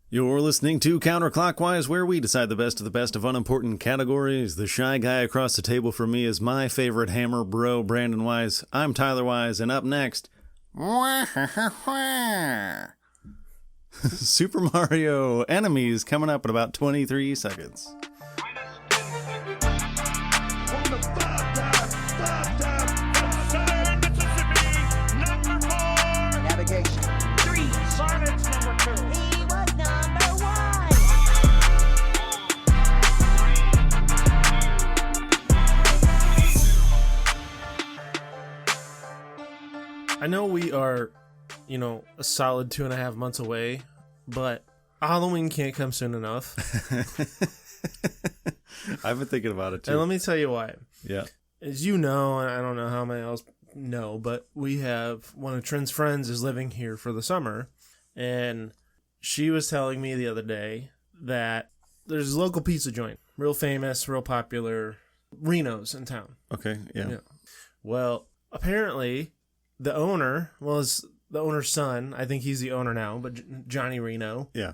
You're listening to Counterclockwise, where we decide the best of unimportant categories. The shy guy across the table from me is my favorite hammer bro, Brandon Wise. I'm Tyler Wise, and up next, Super Mario Enemies, coming up in about 23 seconds. Navigation. 3. Silence number 2. He was number 1. I know we are, a solid 2.5 months away, but Halloween can't come soon enough. I've been thinking about it too. And let me tell you why. Yeah. As you know, and I don't know how many else know, but we have one of Trent's friends is living here for the summer, and she was telling me the other day that there's a local pizza joint, real famous, real popular, Reno's in town. Okay, yeah. Well, apparently the owner was the owner's son. I think he's the owner now, but Johnny Reno. Yeah.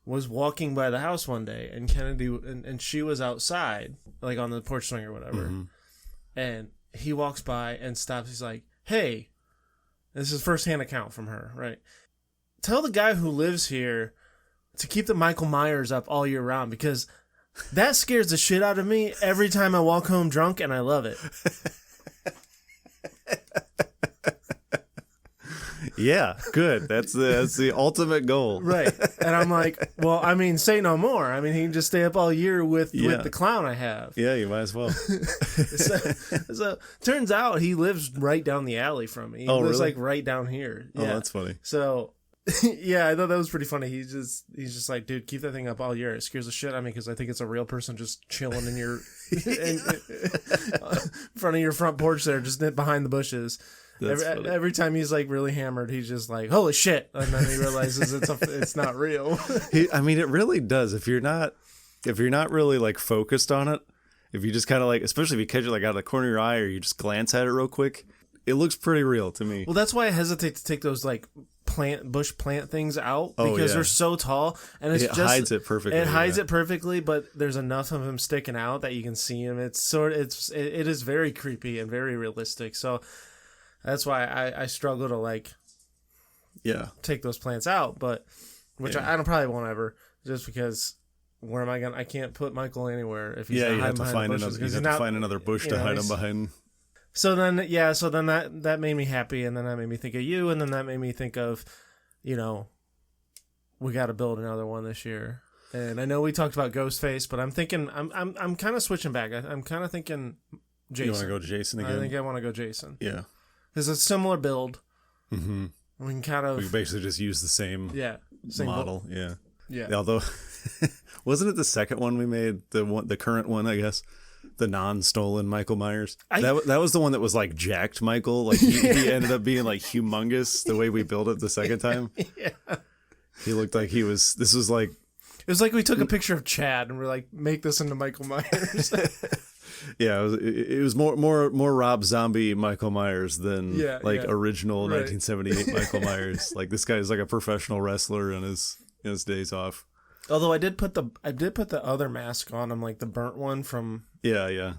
Was walking by the house one day, and Kennedy and she was outside, like on the porch swing or whatever. Mm-hmm. And he walks by and stops. He's like, "Hey," this is first-hand account from her, right? "Tell the guy who lives here to keep the Michael Myers up all year round, because that scares the shit out of me every time I walk home drunk, and I love it." Yeah, good. That's the ultimate goal. Right. And I'm like, well, I mean, say no more. I mean, he can just stay up all year with the clown I have. Yeah, you might as well. so turns out he lives right down the alley from me. He lives really? like right down here. Oh, yeah. That's funny. So yeah, I thought that was pretty funny. He's just like, dude, keep that thing up all year. It scares the shit out of me because I think it's a real person just chilling in your in front of your front porch there, just behind the bushes. Every time he's like really hammered, he's just like, "Holy shit!" And then he realizes it's not real. I mean, it really does. If you're not really like focused on it, if you just kind of like, especially if you catch it like out of the corner of your eye, or you just glance at it real quick, it looks pretty real to me. Well, that's why I hesitate to take those like bush plant things out, because they're so tall, and it hides it perfectly. It hides it perfectly, but there's enough of him sticking out that you can see him. It is very creepy and very realistic. So. That's why I struggle to like, take those plants out, but I don't probably won't ever, just because where am I gonna? I can't put Michael anywhere if he's not hiding behind the bushes. You have to find another bush to hide him behind. So then that made me happy, and then that made me think of you, and then that made me think of, we got to build another one this year. And I know we talked about Ghostface, but I'm thinking I'm kind of switching back. I'm kind of thinking Jason. You want to go Jason again? I think I want to go Jason. Yeah. Because it's a similar build. Mm-hmm. We can basically just use the same model. Yeah. Although, wasn't it the second one we made, the current one, I guess, the non-stolen Michael Myers? That was the one that was like jacked Michael. Like he ended up being like humongous the way we built it the second time. Yeah. He looked like he was. This was like. It was like we took a picture of Chad and we're like, make this into Michael Myers. Yeah, it was more Rob Zombie Michael Myers than original 1978 Michael Myers. Like, this guy is like a professional wrestler in his days off. Although I did put the other mask on him, like the burnt one from. Yeah.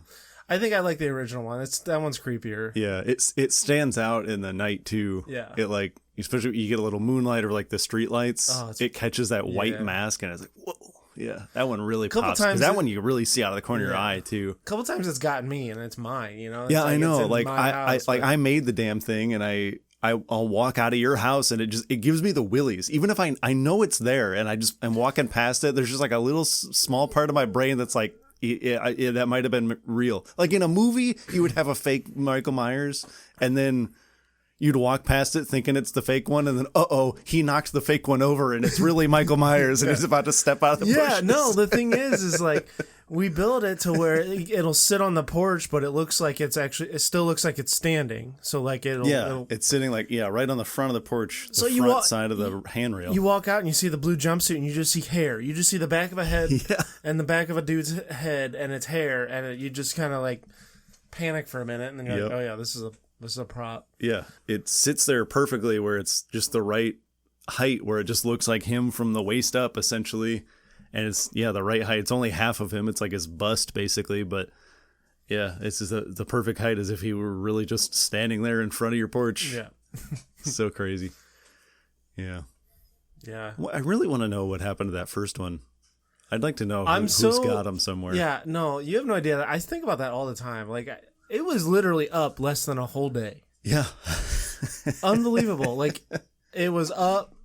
I think I like the original one. That one's creepier. Yeah, it stands out in the night too. Yeah. It like, especially you get a little moonlight or like the street lights. It catches that white mask and it's like, whoa. Yeah, that one really pops. Because that one you really see out of the corner of your eye too. A couple times it's gotten me, and it's mine. It's I know. Like I made the damn thing, and I'll walk out of your house, and it gives me the willies. Even if I know it's there, and I'm walking past it, there's just like a little small part of my brain that's like, that might have been real. Like in a movie, you would have a fake Michael Myers, and then you'd walk past it thinking it's the fake one, and then, he knocked the fake one over, and it's really Michael Myers, and he's about to step out of the bushes. Yeah, no, the thing is like, we build it to where it'll sit on the porch, but it still looks like it's standing. So, like, it's sitting, like, right on the front of the porch, front side of the handrail. You walk out, and you see the blue jumpsuit, and you just see hair. You just see the back of a head, and the back of a dude's head, and it's hair, and you just kind of, like, panic for a minute, and then you're like, oh, yeah, this is a prop. Yeah, it sits there perfectly where it's just the right height where it just looks like him from the waist up, essentially. And it's, the right height. It's only half of him. It's like his bust, basically. But yeah, it's just the perfect height, as if he were really just standing there in front of your porch. Yeah. So crazy. Yeah. Yeah. Well, I really want to know what happened to that first one. I'd like to know who's got him somewhere. Yeah, no, you have no idea. I think about that all the time. Like, it was literally up less than a whole day. Yeah. Unbelievable. Like, it was up.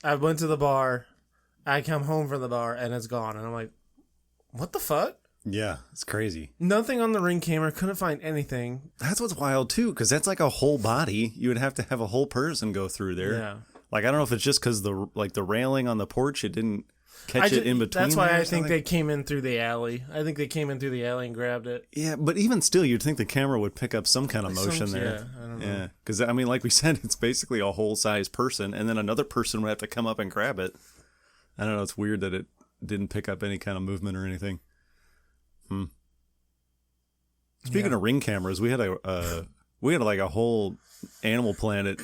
I went to the bar. I come home from the bar, and it's gone. And I'm like, what the fuck? Yeah, it's crazy. Nothing on the Ring camera. Couldn't find anything. That's what's wild, too, because that's like a whole body. You would have to have a whole person go through there. Yeah. Like, I don't know if it's just because the railing on the porch, it didn't catch it in between. That's why I think they came in through the alley. I think they came in through the alley and grabbed it. Yeah, but even still, you'd think the camera would pick up some kind of motion there. Yeah, I don't know. Yeah, because, I mean, like we said, it's basically a whole-size person, and then another person would have to come up and grab it. I don't know, it's weird that it didn't pick up any kind of movement or anything. Speaking of Ring cameras, we had like a whole Animal Planet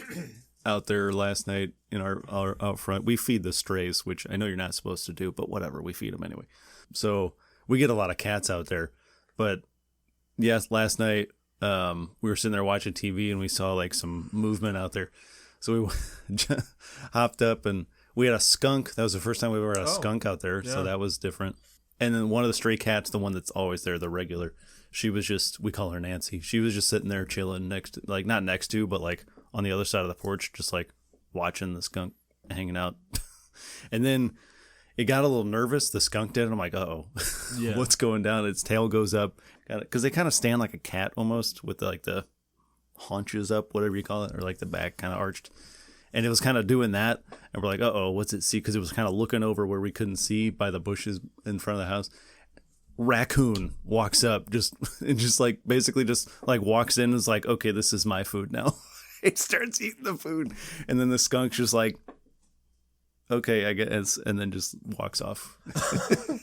out there last night in our out front. We feed the strays, which I know you're not supposed to do, but whatever, we feed them anyway. So we get a lot of cats out there. But yes, last night we were sitting there watching TV and we saw like some movement out there. So we hopped up and we had a skunk. That was the first time we ever had a skunk out there. Yeah. So that was different. And then one of the stray cats, the one that's always there, the regular, she was just, we call her Nancy. She was just sitting there chilling next, like not next to, but like on the other side of the porch, just like watching the skunk hanging out. And then it got a little nervous. The skunk did. And I'm like, uh-oh, yeah. What's going down? Its tail goes up. Because they kind of stand like a cat almost with like the haunches up, whatever you call it, or like the back kind of arched. And it was kind of doing that. And we're like, uh-oh, what's it see? Because it was kind of looking over where we couldn't see by the bushes in front of the house. Raccoon walks up and just like basically just like walks in and is like, okay, this is my food now. It starts eating the food. And then the skunk's just like, okay, I guess, and then just walks off.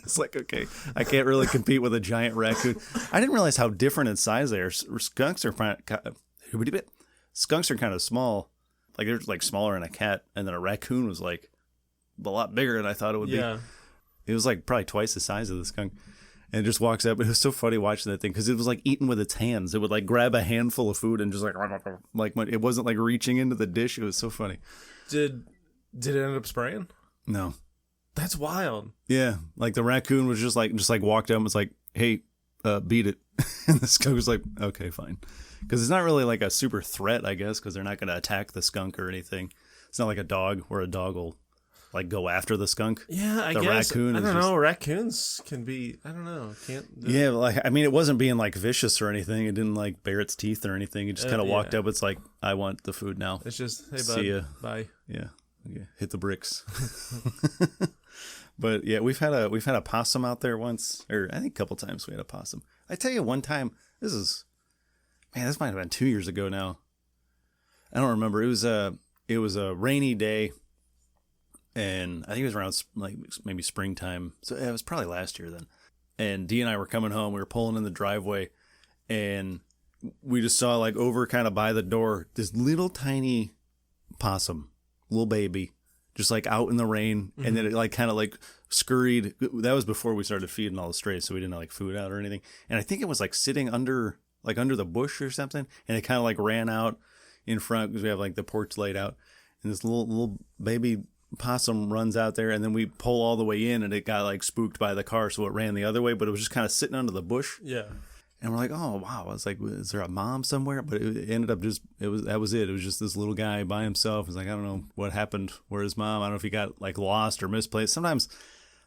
It's like, okay, I can't really compete with a giant raccoon. I didn't realize how different in size they are. Skunks are kind of small. Like they're like smaller than a cat, and then a raccoon was like a lot bigger than I thought it would be. It was like probably twice the size of the skunk. And it just walks up. It was so funny watching that thing because it was like eating with its hands. It would like grab a handful of food and just like it wasn't like reaching into the dish. It was so funny. Did it end up spraying? No. That's wild. Yeah, like the raccoon was just like walked up and was like, "Hey, beat it," and the skunk was like, "Okay, fine," because it's not really like a super threat, I guess, because they're not going to attack the skunk or anything. It's not like a dog where a dog will like go after the skunk. Yeah, I guess. Raccoon I don't know. Raccoons can be. I don't know. Yeah, like I mean, it wasn't being like vicious or anything. It didn't like bare its teeth or anything. It just kind of walked up. It's like, I want the food now. It's just, hey bud, see ya. Bye. Yeah, hit the bricks. But yeah, we've had a possum out there once, or I think a couple times we had a possum. I tell you, one time, this might have been 2 years ago now. I don't remember. It was a rainy day. And I think it was around like maybe springtime. So it was probably last year then. And Dee and I were coming home. We were pulling in the driveway. And we just saw like over kind of by the door, this little tiny possum, little baby, just like out in the rain. Mm-hmm. And then it like kind of like scurried. That was before we started feeding all the strays. So we didn't have like food out or anything. And I think it was like sitting under the bush or something. And it kind of like ran out in front because we have like the porch laid out. And this little baby possum runs out there, and then we pull all the way in, and it got like spooked by the car, so it ran the other way, but it was just kind of sitting under the bush. Yeah. And we're like, oh wow, I was like, is there a mom somewhere? But it ended up that was it. It was just this little guy by himself. It's like, I don't know what happened. Where his mom? I don't know if he got like lost or misplaced. Sometimes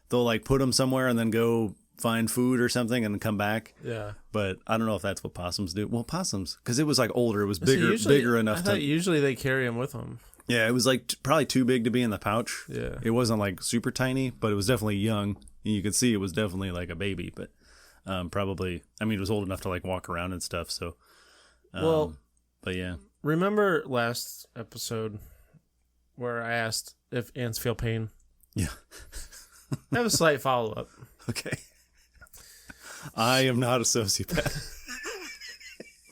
they'll like put him somewhere and then go find food or something and come back. Yeah. But I don't know if that's what possums do. Well, possums, because it was like older. It was bigger enough. I thought usually they carry him with them. Yeah, it was like probably too big to be in the pouch. Yeah. It wasn't like super tiny, but it was definitely young. You could see it was definitely like a baby, but probably, I mean, it was old enough to like walk around and stuff. So, but yeah. Remember last episode where I asked if ants feel pain? Yeah. I have a slight follow up. Okay. I am not a sociopath.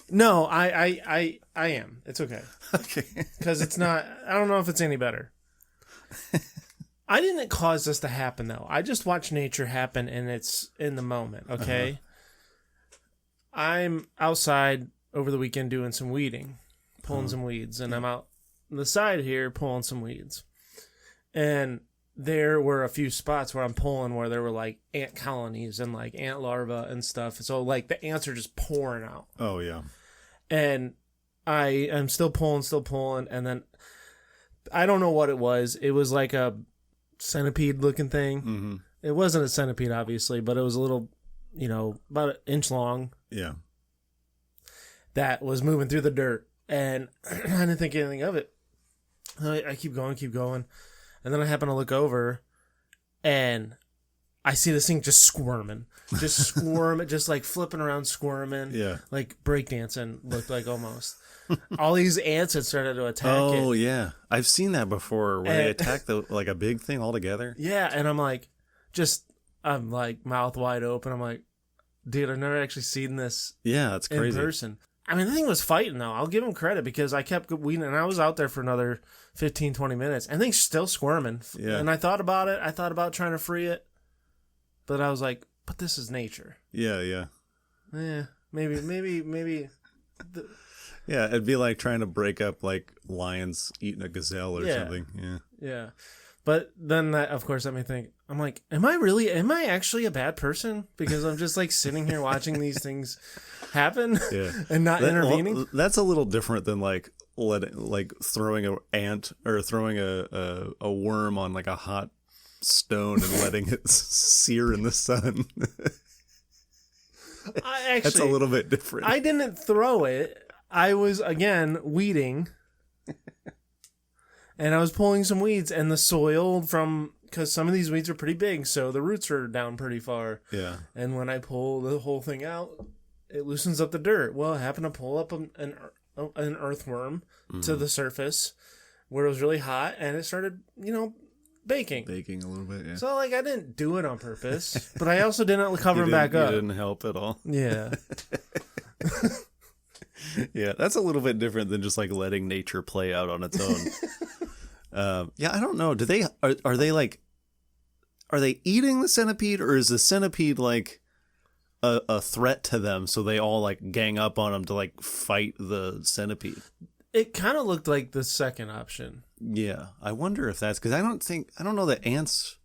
No, I am. It's okay. Okay. Because it's not, I don't know if it's any better. I didn't cause this to happen, though. I just watch nature happen, and it's in the moment, okay? I'm outside over the weekend doing some weeding, pulling some weeds, and I'm out on the side here pulling some weeds. And there were a few spots where I'm pulling where there were, like, ant colonies and, like, ant larvae and stuff. So, like, the ants are just pouring out. Oh, yeah. And I am still pulling, and then I don't know what it was. It was like a centipede-looking thing. Mm-hmm. It wasn't a centipede, obviously, but it was a little, about an inch long. Yeah. That was moving through the dirt, and I didn't think anything of it. I keep going, and then I happen to look over, and I see this thing just squirming, just like flipping around, squirming, like breakdancing, looked like almost. All these ants had started to attack it. Oh, yeah. I've seen that before, where they attack like a big thing altogether. Yeah, and I'm like, mouth wide open. I'm like, dude, I've never actually seen this that's crazy. in person. I mean, the thing was fighting, though. I'll give him credit because I kept weeding, and I was out there for another 15, 20 minutes, and thing's still squirming. Yeah. And I thought about it. I thought about trying to free it, but I was like, but this is nature. Yeah. Yeah, maybe. Yeah, it'd be like trying to break up, like, lions eating a gazelle or something. Yeah. But then that, of course, let me think. I'm like, am I actually a bad person? Because I'm just, like, sitting here watching these things happen and not intervening? Well, that's a little different than, like, throwing an ant or throwing a worm on, like, a hot stone and letting it sear in the sun. That's a little bit different. I didn't throw it. I was, again, weeding, and I was pulling some weeds, and the soil because some of these weeds are pretty big, so the roots are down pretty far. Yeah. And when I pull the whole thing out, it loosens up the dirt. Well, I happened to pull up an earthworm to the surface where it was really hot, and it started, baking. Baking a little bit, yeah. So, like, I didn't do it on purpose, but I also didn't cover them back up. You didn't help at all. Yeah. Yeah, that's a little bit different than just like letting nature play out on its own. I don't know. Are they eating the centipede, or is the centipede like a threat to them? So they all like gang up on them to like fight the centipede. It kind of looked like the second option. Yeah, I wonder if that's because I don't know that ants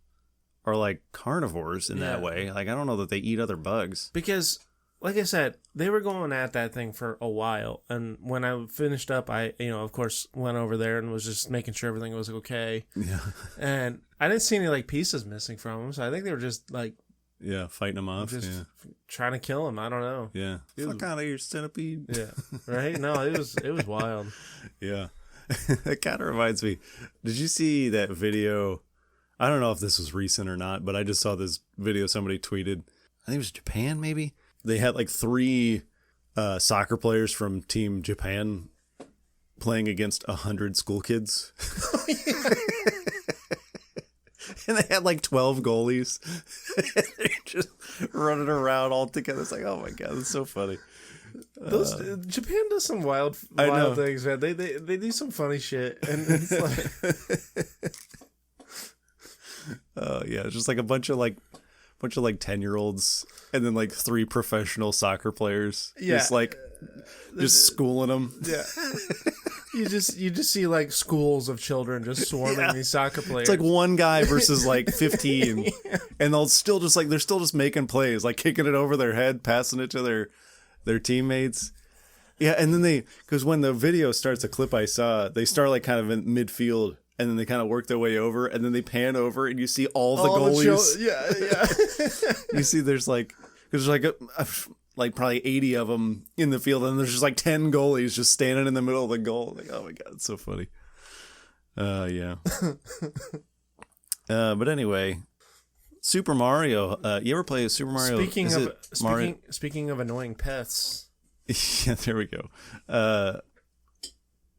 are like carnivores in that way. Like I don't know that they eat other bugs because. Like I said, they were going at that thing for a while, and when I finished up, I, of course, went over there and was just making sure everything was okay. Yeah. And I didn't see any, like, pieces missing from them, so I think they were just, like... Yeah, fighting them off. Just trying to kill them. I don't know. Yeah. Fuck out of your centipede. Yeah. Right? No, it was wild. Yeah. That kind of reminds me. Did you see that video? I don't know if this was recent or not, but I just saw this video somebody tweeted. I think it was Japan, maybe? They had like 3 soccer players from Team Japan playing against 100 school kids. And they had like 12 goalies. They're just running around all together. It's like, oh my God, that's so funny. Japan does some wild things, man. They do some funny shit. And it's like... Yeah, it's just like a bunch of like 10-year-olds and then like 3 professional soccer players. Yeah. Just schooling them. Yeah. You just see like schools of children just swarming these soccer players. It's like one guy versus like 15 and they're still just making plays, like kicking it over their head, passing it to their teammates. Yeah, and then because when the video starts, a clip I saw, they start like kind of in midfield. And then they kind of work their way over, and then they pan over, and you see all the goalies. You see, there's like probably 80 of them in the field, and there's just like 10 goalies just standing in the middle of the goal. Like, oh my God, it's so funny. Yeah. But anyway, Super Mario. You ever play Super Mario? Speaking of annoying pets. Yeah, there we go.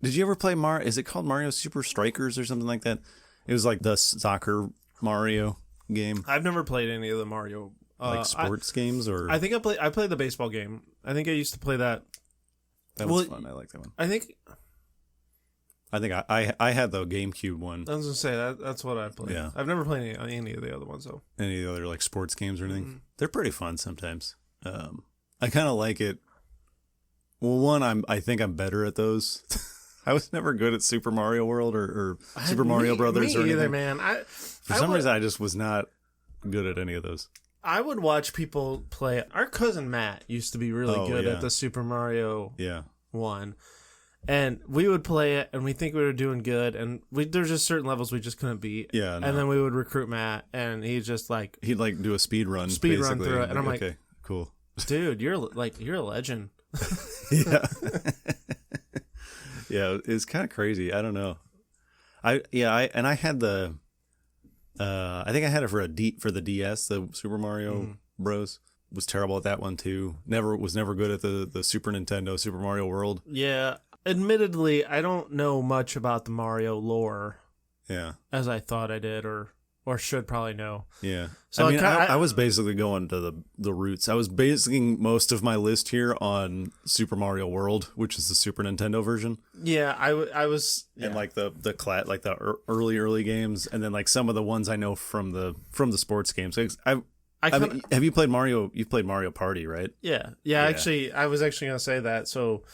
Did you ever play Mario? Is it called Mario Super Strikers or something like that? It was like the soccer Mario game. I've never played any of the Mario like sports games, or I think I played the baseball game. I think I used to play that. That was fun. I like that one. I think I think I had the GameCube one. I was gonna say that's what I played. Yeah. I've never played any of the other ones though. Any of the other like sports games or anything. They're pretty fun sometimes. I kind of like it. Well, one, I think I'm better at those. I was never good at Super Mario World or Super Mario Brothers or anything. Either, man. For some reason, I just was not good at any of those. I would watch people play. Our cousin Matt used to be really good at the Super Mario one. And we would play it, and we think we were doing good, and there's just certain levels we just couldn't beat. Yeah, no. And then we would recruit Matt, and he'd just like... He'd like do a speed run through it, and I'm like, okay, cool. Dude, you're a legend. Yeah. Yeah, it's kind of crazy. I don't know. I had the I think I had it for the DS, the Super Mario Bros. Was terrible at that one too. Was never good at the Super Nintendo, Super Mario World. Yeah. Admittedly, I don't know much about the Mario lore. Yeah. As I thought I did or should probably know. Yeah. So I mean, I was basically going to the roots. I was basing most of my list here on Super Mario World, which is the Super Nintendo version. Yeah, I was... And like the early games, and then like some of the ones I know from the sports games. I mean, have you played Mario? You've played Mario Party, right? Yeah. Actually, I was actually going to say that. So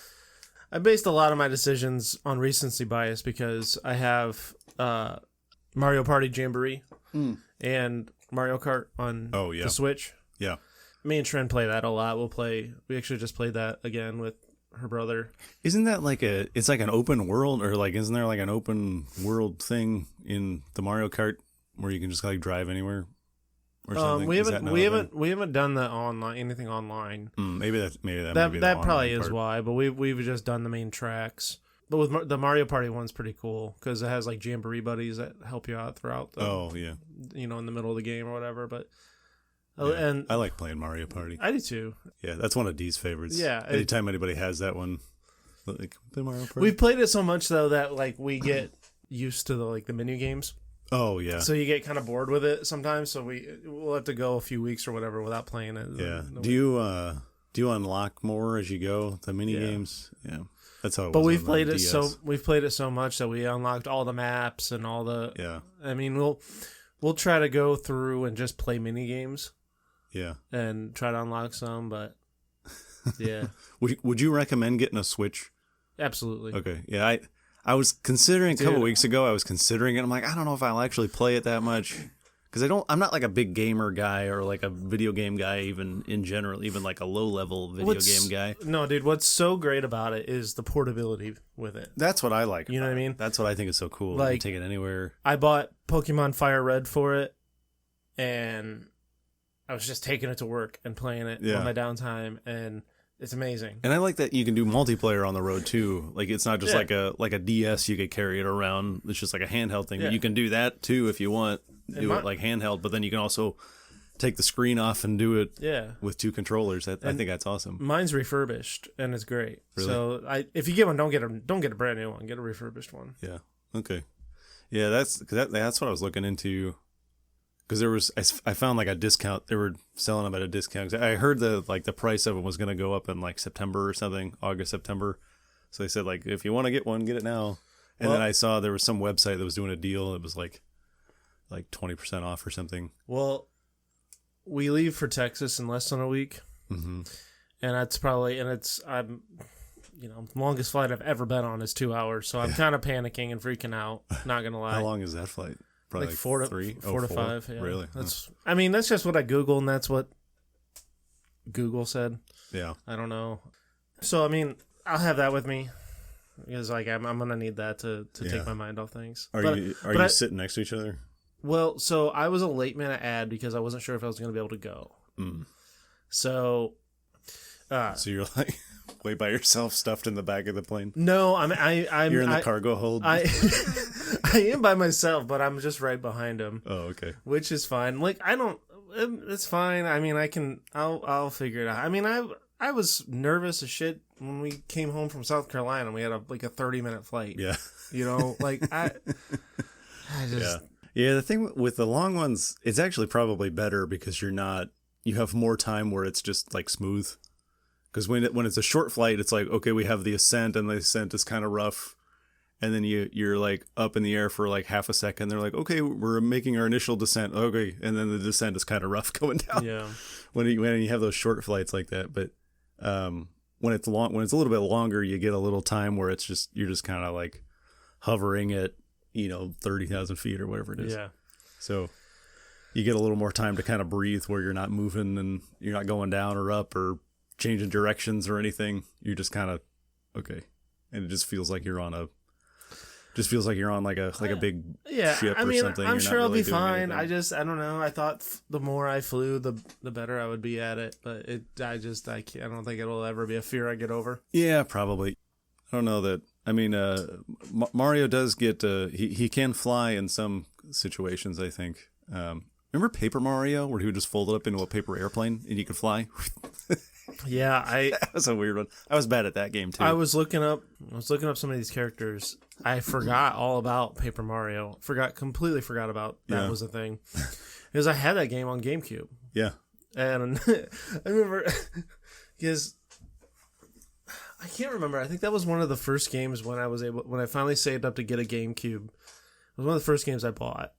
I based a lot of my decisions on recency bias because I have Mario Party Jamboree and Mario Kart on the Switch. Yeah. Me and Trin play that a lot. We actually just played that again with her brother. Isn't that it's like an open world, or like, isn't there like an open world thing in the Mario Kart where you can just like drive anywhere? Or something? We haven't done the anything online. Maybe that probably is why. But we've just done the main tracks. But with the Mario Party one's pretty cool because it has like Jamboree buddies that help you out throughout. In the middle of the game or whatever. But and I like playing Mario Party. I do too. Yeah, that's one of Dee's favorites. Yeah, anytime anybody has that one, like play Mario Party. We've played it so much though that like we get used to the menu games. Oh yeah. So you get kind of bored with it sometimes. So we'll have to go a few weeks or whatever without playing it. Yeah. Do you unlock more as you go? The mini games. Yeah. That's how. It was. But we've played it DS. we've played it so much that we unlocked all the maps and all the. Yeah. I mean, we'll try to go through and just play mini games. Yeah. And try to unlock some, but yeah. Would you recommend getting a Switch? Absolutely. Okay. Yeah. I was considering a couple weeks ago. I was considering it. I'm like, I don't know if I'll actually play it that much because I'm not like a big gamer guy or like a video game guy, even in general, even like a low level video game guy. No, dude. What's so great about it is the portability with it. That's what I like. You know what I mean? That's what I think is so cool. Like, you can take it anywhere. I bought Pokemon Fire Red for it, and I was just taking it to work and playing it on my downtime, and it's amazing. And I like that you can do multiplayer on the road too. Like it's not just like a DS you could carry it around. It's just like a handheld thing. Yeah. You can do that too if you want. Do it like handheld, but then you can also take the screen off and do it with two controllers. I think that's awesome. Mine's refurbished and it's great. Really? So if you get one, don't get a brand new one. Get a refurbished one. Yeah. Okay. Yeah, that's what I was looking into. Because I found like a discount. They were selling them at a discount. I heard the price of it was going to go up in like September or something, August, September. So they said like, if you want to get one, get it now. And then I saw there was some website that was doing a deal. It was like 20% off or something. Well, we leave for Texas in less than a week, and I'm longest flight I've ever been on is 2 hours. So I'm kind of panicking and freaking out. Not gonna lie. How long is that flight? Probably like 4 to 5. Yeah. Really? That's just what I Googled, and that's what Google said. Yeah. I don't know. So I'll have that with me because I'm gonna need that to take my mind off things. Are you sitting next to each other? Well, so I was a late minute ad because I wasn't sure if I was gonna be able to go. So you're like way by yourself, stuffed in the back of the plane. No, I'm You're in the cargo hold. I am by myself, but I'm just right behind him. Oh, okay. Which is fine. Like it's fine. I'll figure it out. I was nervous as shit when we came home from South Carolina. We had a 30-minute flight. Yeah. I just Yeah, the thing with the long ones, it's actually probably better because you have more time where it's just like smooth. Because when it's a short flight, it's like, okay, we have the ascent, and the ascent is kind of rough. and then you're like up in the air for like half a second. They're like, okay, we're making our initial descent. Okay, and then the descent is kind of rough going down. Yeah. When you have those short flights like that, but when it's a little bit longer, you get a little time where you're just kind of like hovering at 30,000 feet or whatever it is. Yeah. So you get a little more time to kind of breathe, where you're not moving and you're not going down or up or changing directions or anything. You're just kind of okay, and it just feels like you're on like a big ship or something. I'm You're sure not I'll really be doing fine. anything. I don't know. I thought the more I flew, the better I would be at it. But I don't think it'll ever be a fear I get over. Yeah, probably. I don't know that. I mean, Mario does get he can fly in some situations, I think. Remember Paper Mario, where he would just fold it up into a paper airplane and you could fly? Yeah, That was a weird one. I was bad at that game too. I was looking up some of these characters. I forgot all about Paper Mario. Completely forgot about that was a thing. Because I had that game on GameCube. Yeah. And I remember because I can't remember. I think that was one of the first games when I finally saved up to get a GameCube. It was one of the first games I bought.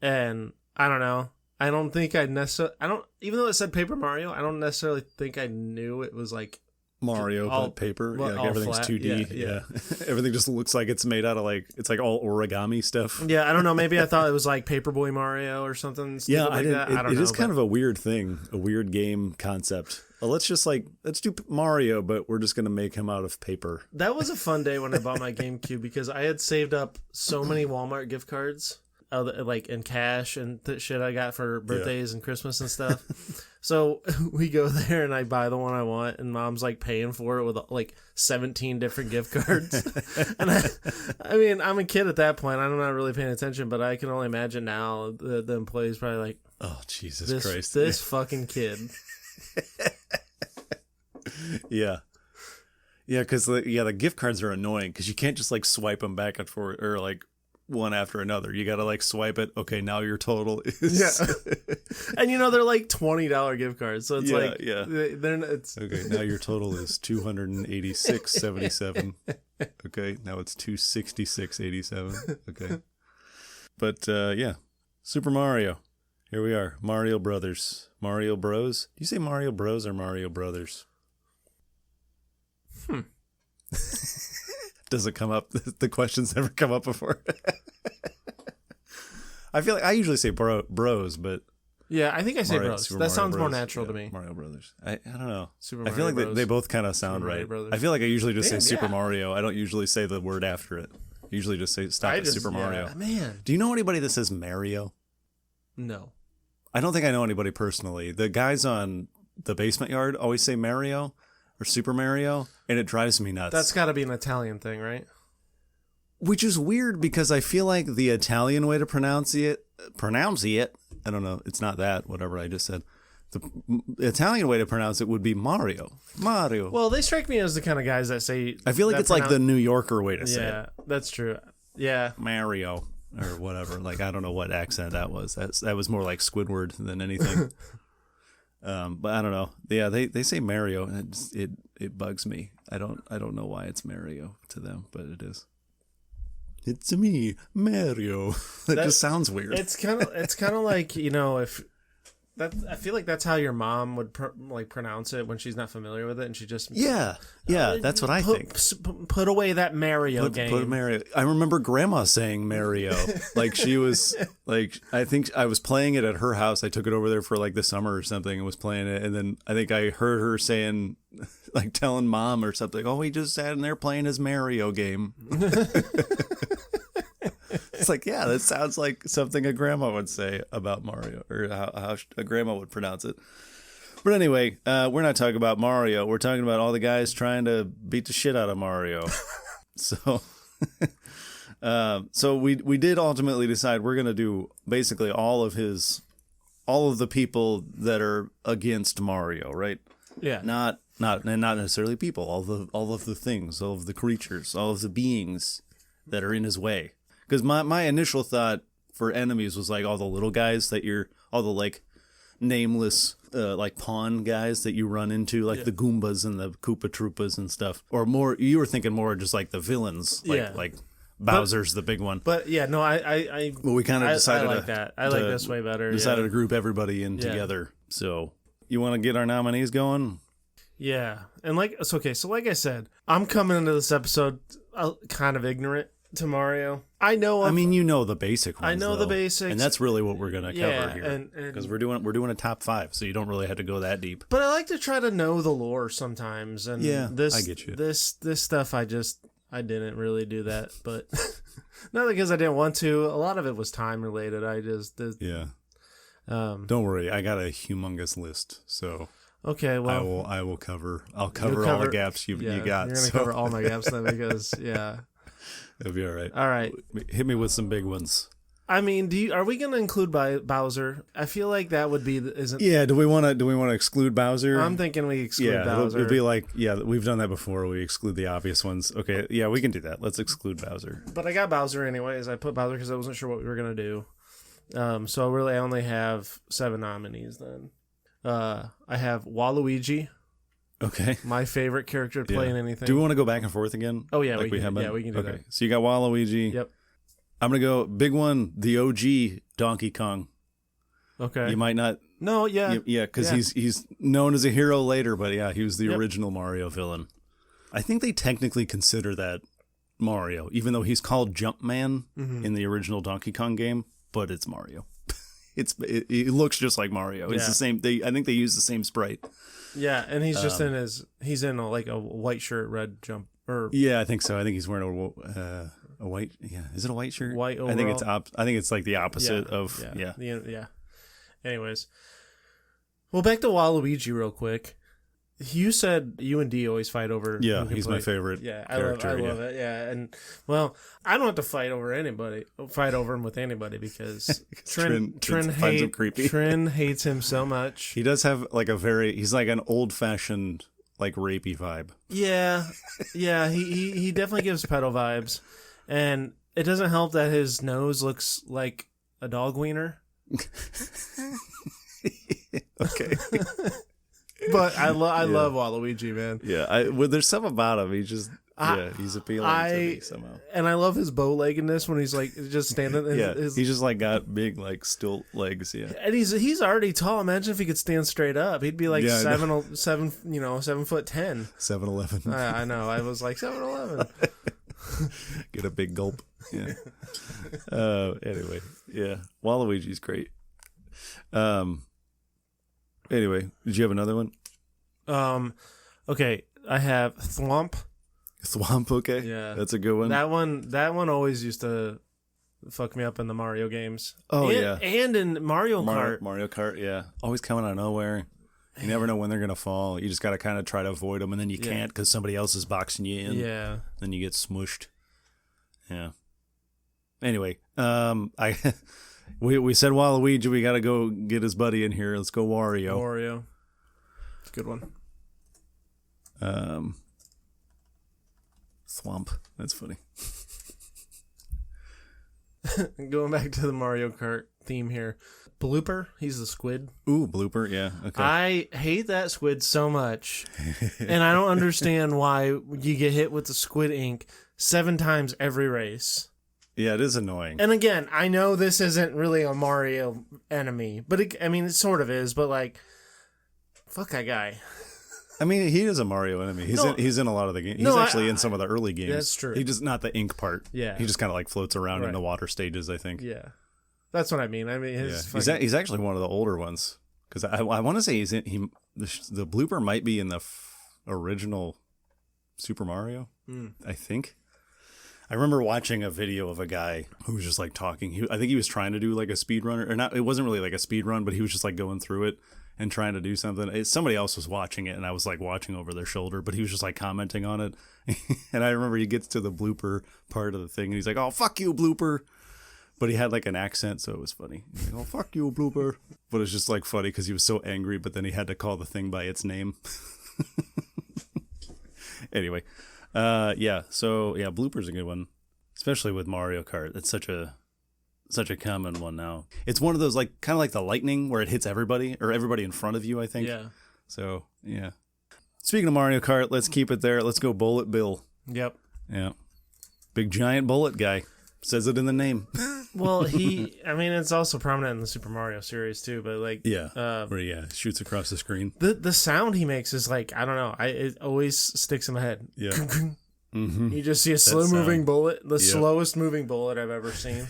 And I don't know. I don't think even though it said Paper Mario, I don't necessarily think I knew it was like Mario, but paper. well, Yeah, all everything's flat. 2D. Yeah. Everything just looks like it's made out of it's like all origami stuff. Yeah, I don't know. Maybe I thought it was like Paperboy Mario or something. Yeah, Like that. I don't know. It is kind of a weird thing, a weird game concept. Well, let's do Mario, but we're just going to make him out of paper. That was a fun day when I bought my GameCube because I had saved up so many Walmart gift cards, like in cash and shit I got for birthdays and Christmas and stuff. So we go there and I buy the one I want, and Mom's like paying for it with like 17 different gift cards. And I mean, I'm a kid at that point. I'm not really paying attention, but I can only imagine now the employee's probably like, "Oh, Jesus Christ, this fucking kid." Yeah. Yeah, because the gift cards are annoying because you can't just like swipe them back and forth or like one after another. You got to like swipe it. Okay, now your total is. Yeah. And they're like $20 gift cards. So it's it's okay, now your total is $286.77. Okay, now it's $266.87. Okay. But yeah, Super Mario. Here we are. Mario Brothers. Mario Bros. Do you say Mario Bros or Mario Brothers? Does it come up? The question's never come up before. I feel like I usually say bros, but yeah, I think I say bros. Super That Mario sounds more Bros. natural Yeah, to me. Mario Brothers. I don't know. Super I feel Mario like Bros. they both kind of sound Super Mario right. Brothers. I feel like I usually just say Damn, Super yeah. Mario. I don't usually say the word after it. I usually just stop at Super Mario. Yeah, man. Do you know anybody that says Mario? No. I don't think I know anybody personally. The guys on the Basement Yard always say Mario or Super Mario, and it drives me nuts. That's got to be an Italian thing, right? Which is weird because I feel like the Italian way to pronounce it, I don't know, it's not that, whatever I just said. The Italian way to pronounce it would be Mario. Mario. Well, they strike me as the kind of guys that say... I feel like it's like the New Yorker way to say it. Yeah, that's true. Yeah. Mario or whatever. Like, I don't know what accent that was. That was more like Squidward than anything. But I don't know. Yeah, they say Mario, and it bugs me. I don't know why it's Mario to them, but it is. It's me, Mario. That just sounds weird. It's kind of like, if that, I feel like that's how your mom would pronounce it when she's not familiar with it, and she just yeah, that's what I think. Put away that Mario game. Put Mario. I remember Grandma saying Mario. Like she was like, I think I was playing it at her house. I took it over there for like the summer or something and was playing it, and then I think I heard her saying, like telling Mom or something, "Oh, he just sat in there playing his Mario game." It's like, yeah, that sounds like something a grandma would say about Mario, or how a grandma would pronounce it. But anyway, we're not talking about Mario. We're talking about all the guys trying to beat the shit out of Mario. So we did ultimately decide we're going to do basically all of the people that are against Mario, right? Yeah. Not necessarily people, all of the things, all of the creatures, all of the beings that are in his way. Because my initial thought for enemies was like all the little guys all the like nameless like pawn guys that you run into, like the Goombas and the Koopa Troopas and stuff. Or more, you were thinking more just like the villains, like Bowser's the big one. But yeah, no, Well, we kind of decided I like that. I like this way better. Decided to group everybody in together. So you want to get our nominees going? Yeah, and so like I said, I'm coming into this episode kind of ignorant to Mario. I mean, you know the basic ones. I know the basics, and that's really what we're gonna cover here, and because we're doing a top 5, so you don't really have to go that deep. But I like to try to know the lore sometimes, and I get you. This stuff, I didn't really do that, but not because I didn't want to. A lot of it was time related. Don't worry, I got a humongous list, so. Okay, well, I'll cover all the gaps you got. You're gonna cover all my gaps then, because it'll be all right. All right, hit me with some big ones. I mean, are we gonna include Bowser? I feel like that would be isn't. Yeah, do we want to exclude Bowser? I'm thinking we exclude Bowser. It'll be like we've done that before. We exclude the obvious ones. Okay, yeah, we can do that. Let's exclude Bowser. But I got Bowser anyways. I put Bowser because I wasn't sure what we were gonna do. So really, I only have 7 nominees then. I have Waluigi. Okay. My favorite character to play in anything. Do we want to go back and forth again? Oh, yeah. We can do that. Okay. So you got Waluigi. Yep. I'm going to go big one, the OG Donkey Kong. Okay. You might not. No, yeah. Yeah, because he's known as a hero later, but he was the original Mario villain. I think they technically consider that Mario, even though he's called Jumpman in the original Donkey Kong game, but it's Mario. It looks just like Mario. It's the same. I think they use the same sprite. Yeah, and he's just he's in a white shirt, red jump. Yeah, I think so. I think he's wearing a white. Yeah, is it a white shirt? White overall. I think it's like the opposite of. Yeah. Anyways, well, back to Waluigi real quick. You said you and D always fight over. Yeah, he's my favorite. Yeah, character, I love it. Yeah, and well, I don't have to fight over him with anybody because Trin finds him creepy. Trin hates him so much. He does have he's like an old fashioned rapey vibe. Yeah, he definitely gives pedo vibes, and it doesn't help that his nose looks like a dog wiener. Okay. But I love Waluigi, man. Yeah, there's something about him. He's appealing to me somehow. And I love his bow-leggedness when he's just standing. He's just got big stilt legs. Yeah, and he's already tall. Imagine if he could stand straight up. He'd be like 7'10". 7'11". I know. I was like 7'11". Get a big gulp. Yeah. Anyway, yeah, Waluigi's great. Anyway, did you have another one? Okay, I have Thwomp. Thwomp, okay. Yeah. That's a good one. That one always used to fuck me up in the Mario games. Oh, And in Mario Kart. Mario Kart, yeah. Always coming out of nowhere. You never know when they're going to fall. You just got to kind of try to avoid them, and then you can't because somebody else is boxing you in. Yeah. Then you get smushed. Yeah. Anyway, We said Waluigi, we got to go get his buddy in here. Let's go Wario. It's a good one. Thwomp. That's funny. Going back to the Mario Kart theme here. Blooper, he's the squid. Ooh, Blooper, yeah. Okay. I hate that squid so much. And I don't understand why you get hit with the squid ink 7 times every race. Yeah, it is annoying. And again, I know this isn't really a Mario enemy, but it sort of is, but fuck that guy. I mean, he is a Mario enemy. He's in a lot of the games. He's actually in some of the early games. That's true. He just not the ink part. Yeah. He just kind of floats around in the water stages, I think. Yeah. That's what I mean. He's actually one of the older ones because I want to say the Blooper might be in the original Super Mario. I think. I remember watching a video of a guy who was just talking. I think he was trying to do a speed run or not. It wasn't really a speed run, but he was just going through it and trying to do something. Somebody else was watching it, and I was watching over their shoulder, but he was just commenting on it. And I remember he gets to the blooper part of the thing, and he's like, "Oh, fuck you, Blooper." But he had an accent, so it was funny. He's like, "Oh, fuck you, Blooper." But it's just funny because he was so angry, but then he had to call the thing by its name. Anyway. So Blooper's a good one, especially with Mario Kart. It's such a such a common one now. It's one of those like kind of like the lightning where it hits everybody or everybody in front of you, I think. Yeah. So, yeah. Speaking of Mario Kart, let's keep it there. Let's go Bullet Bill. Yep. Yeah. Big giant bullet guy. Says it in the name. Well, I mean, it's also prominent in the Super Mario series too, but like, where he shoots across the screen. The sound he makes is like, I don't know, it always sticks in my head. Yeah. Mm-hmm. You just see a slow moving bullet, slowest moving bullet I've ever seen.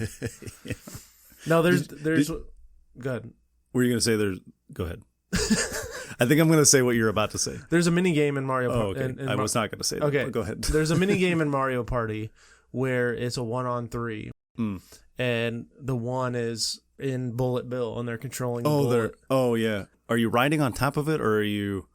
Yeah. No, there's go ahead. Were you going to say go ahead. I think I'm going to say what you're about to say. There's a mini game in Mario Party. Okay. I was not going to say that. Okay. But go ahead. There's a mini game in Mario Party where it's a 1-on-3. And the one is in Bullet Bill and they're controlling the bullet. Yeah. Are you riding on top of it or are you...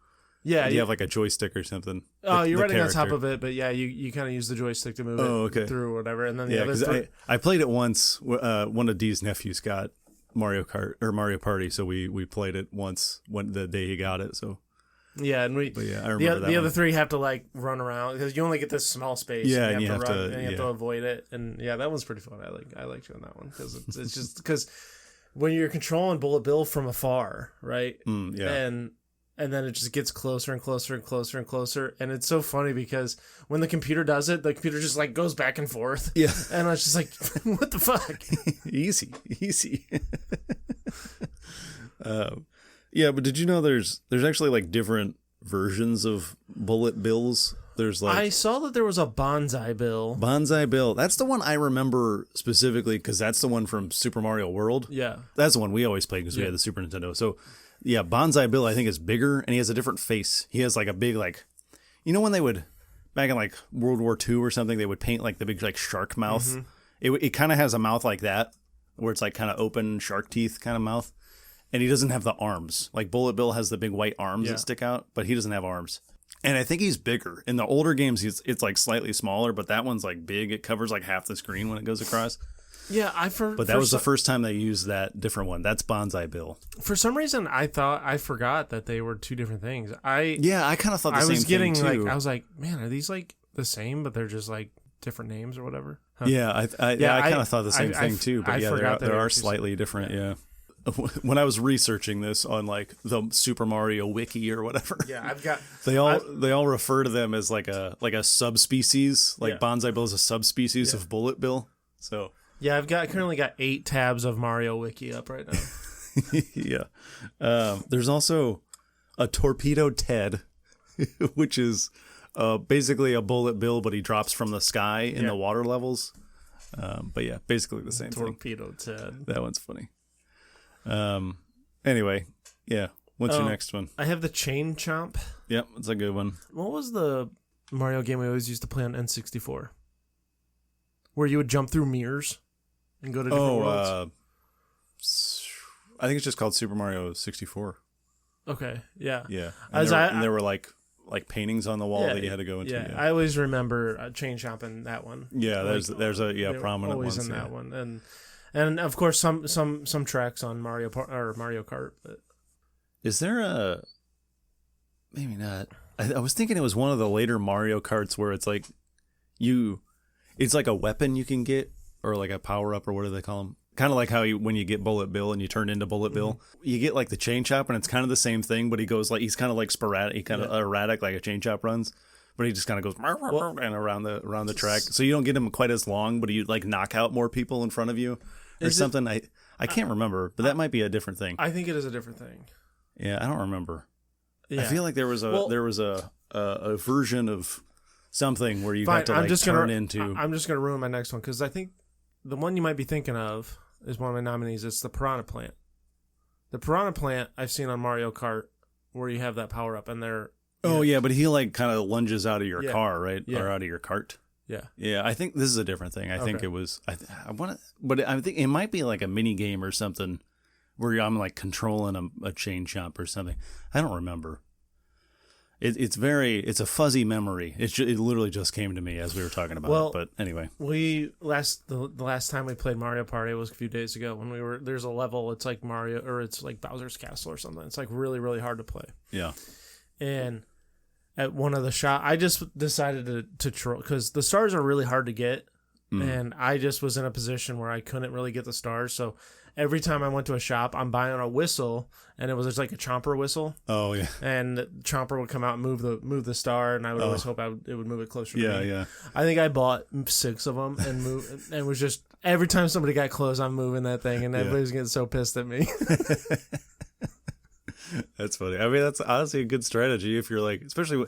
Yeah. Do you have like a joystic or something? You're riding on top of it, but yeah, you kind of use the joystick to move it through or whatever. And then the other because I played it once. One of Dee's nephews got Mario Kart or Mario Party, so we played it once the day he got it. So yeah, and I remember the other three have to like run around because you only get this small space. Yeah, and you have to run, and you have to avoid it. And yeah, that one's pretty fun. I like doing that one because it's just because when you're controlling Bullet Bill from afar, right? And then it just gets closer and closer and closer and closer. And it's so funny because when the computer does it, the computer just like goes back and forth. Yeah. And I was just like, what the fuck? Easy. Yeah, but did you know there's actually like different versions of Bullet Bills? There's like I saw that there was a Bonsai Bill. Bonsai Bill. That's the one I remember specifically because that's the one from Super Mario World. Yeah. That's the one we always played because we had the Super Nintendo. So yeah, Bonsai Bill I think is bigger and he has a different face. He has like a big like, you know when they would back in like World War II or something, they would paint like the big like shark mouth. Mm-hmm. It kind of has a mouth like that where it's like kind of open shark teeth kind of mouth. And he doesn't have the arms. Like Bullet Bill has the big white arms that stick out, but he doesn't have arms. And I think he's bigger. In the older games, it's like slightly smaller, but that one's like big. It covers like half the screen when it goes across. Yeah, But that was the first time they used that different one. That's Bonsai Bill. For some reason, I forgot that they were two different things. I kind of thought the same thing too. I was like, man, are these like the same, but they're just like different names or whatever? Huh. Yeah, I kind of thought the same thing too. But yeah, there are slightly different. Yeah. When I was researching this on like the Super Mario wiki or whatever, they all refer to them as like a subspecies. Like Bonsai Bill is a subspecies of Bullet Bill. So yeah, I currently got 8 tabs of Mario wiki up right now. Yeah, there's also a Torpedo Ted, which is basically a Bullet Bill, but he drops from the sky in the water levels. But yeah, basically the same Torpedo Ted. That one's funny. Anyway, yeah. What's your next one? I have the Chain Chomp. Yep, it's a good one. What was the Mario game we always used to play on N64? Where you would jump through mirrors and go to different worlds? I think it's just called Super Mario 64. Okay, yeah. Yeah. And there were like paintings on the wall that you had to go into. Yeah, I always remember Chain Chomping that one. Yeah, there's a prominent always ones, in that one. And of course some tracks on Mario Kart. But is there maybe not? I was thinking it was one of the later Mario Karts where it's like it's like a weapon you can get or like a power up or what do they call them? Kind of like how when you get Bullet Bill and you turn into Bullet Bill, you get like the Chain Chomp and it's kind of the same thing, but he's kind of like sporadic, he kind of erratic like a Chain Chomp runs. But he just kind of goes and around the track, so you don't get him quite as long, but you like knock out more people in front of you. Or something. I can't remember, but that might be a different thing. I think it is a different thing. Yeah, I don't remember. Yeah. I feel like there was a version of something where you got to turn into. I'm just gonna ruin my next one because I think the one you might be thinking of is one of my nominees. It's the Piranha Plant. The Piranha Plant I've seen on Mario Kart where you have that power up and they're. Oh yeah, but he like kind of lunges out of your car, right, or out of your cart. Yeah. Yeah, I think this is a different thing. I think it was. I want to, but I think it might be like a mini game or something where I'm like controlling a Chain Chomp or something. I don't remember. It's a fuzzy memory. It literally just came to me as we were talking about it. But anyway, the last time we played Mario Party was a few days ago when there's a level. It's like Mario or it's like Bowser's Castle or something. It's like really really hard to play. Yeah. And at one of the I just decided to troll because the stars are really hard to get and I just was in a position where I couldn't really get the stars. So every time I went to a shop, I'm buying a whistle, and it was just like a chomper whistle. Oh yeah. And chomper would come out and move the star, and I would always hope it would move it closer. to me. Yeah. I think I bought 6 of them and was just every time somebody got close, I'm moving that thing, and everybody was getting so pissed at me. That's funny. I mean, that's honestly a good strategy if you're like, especially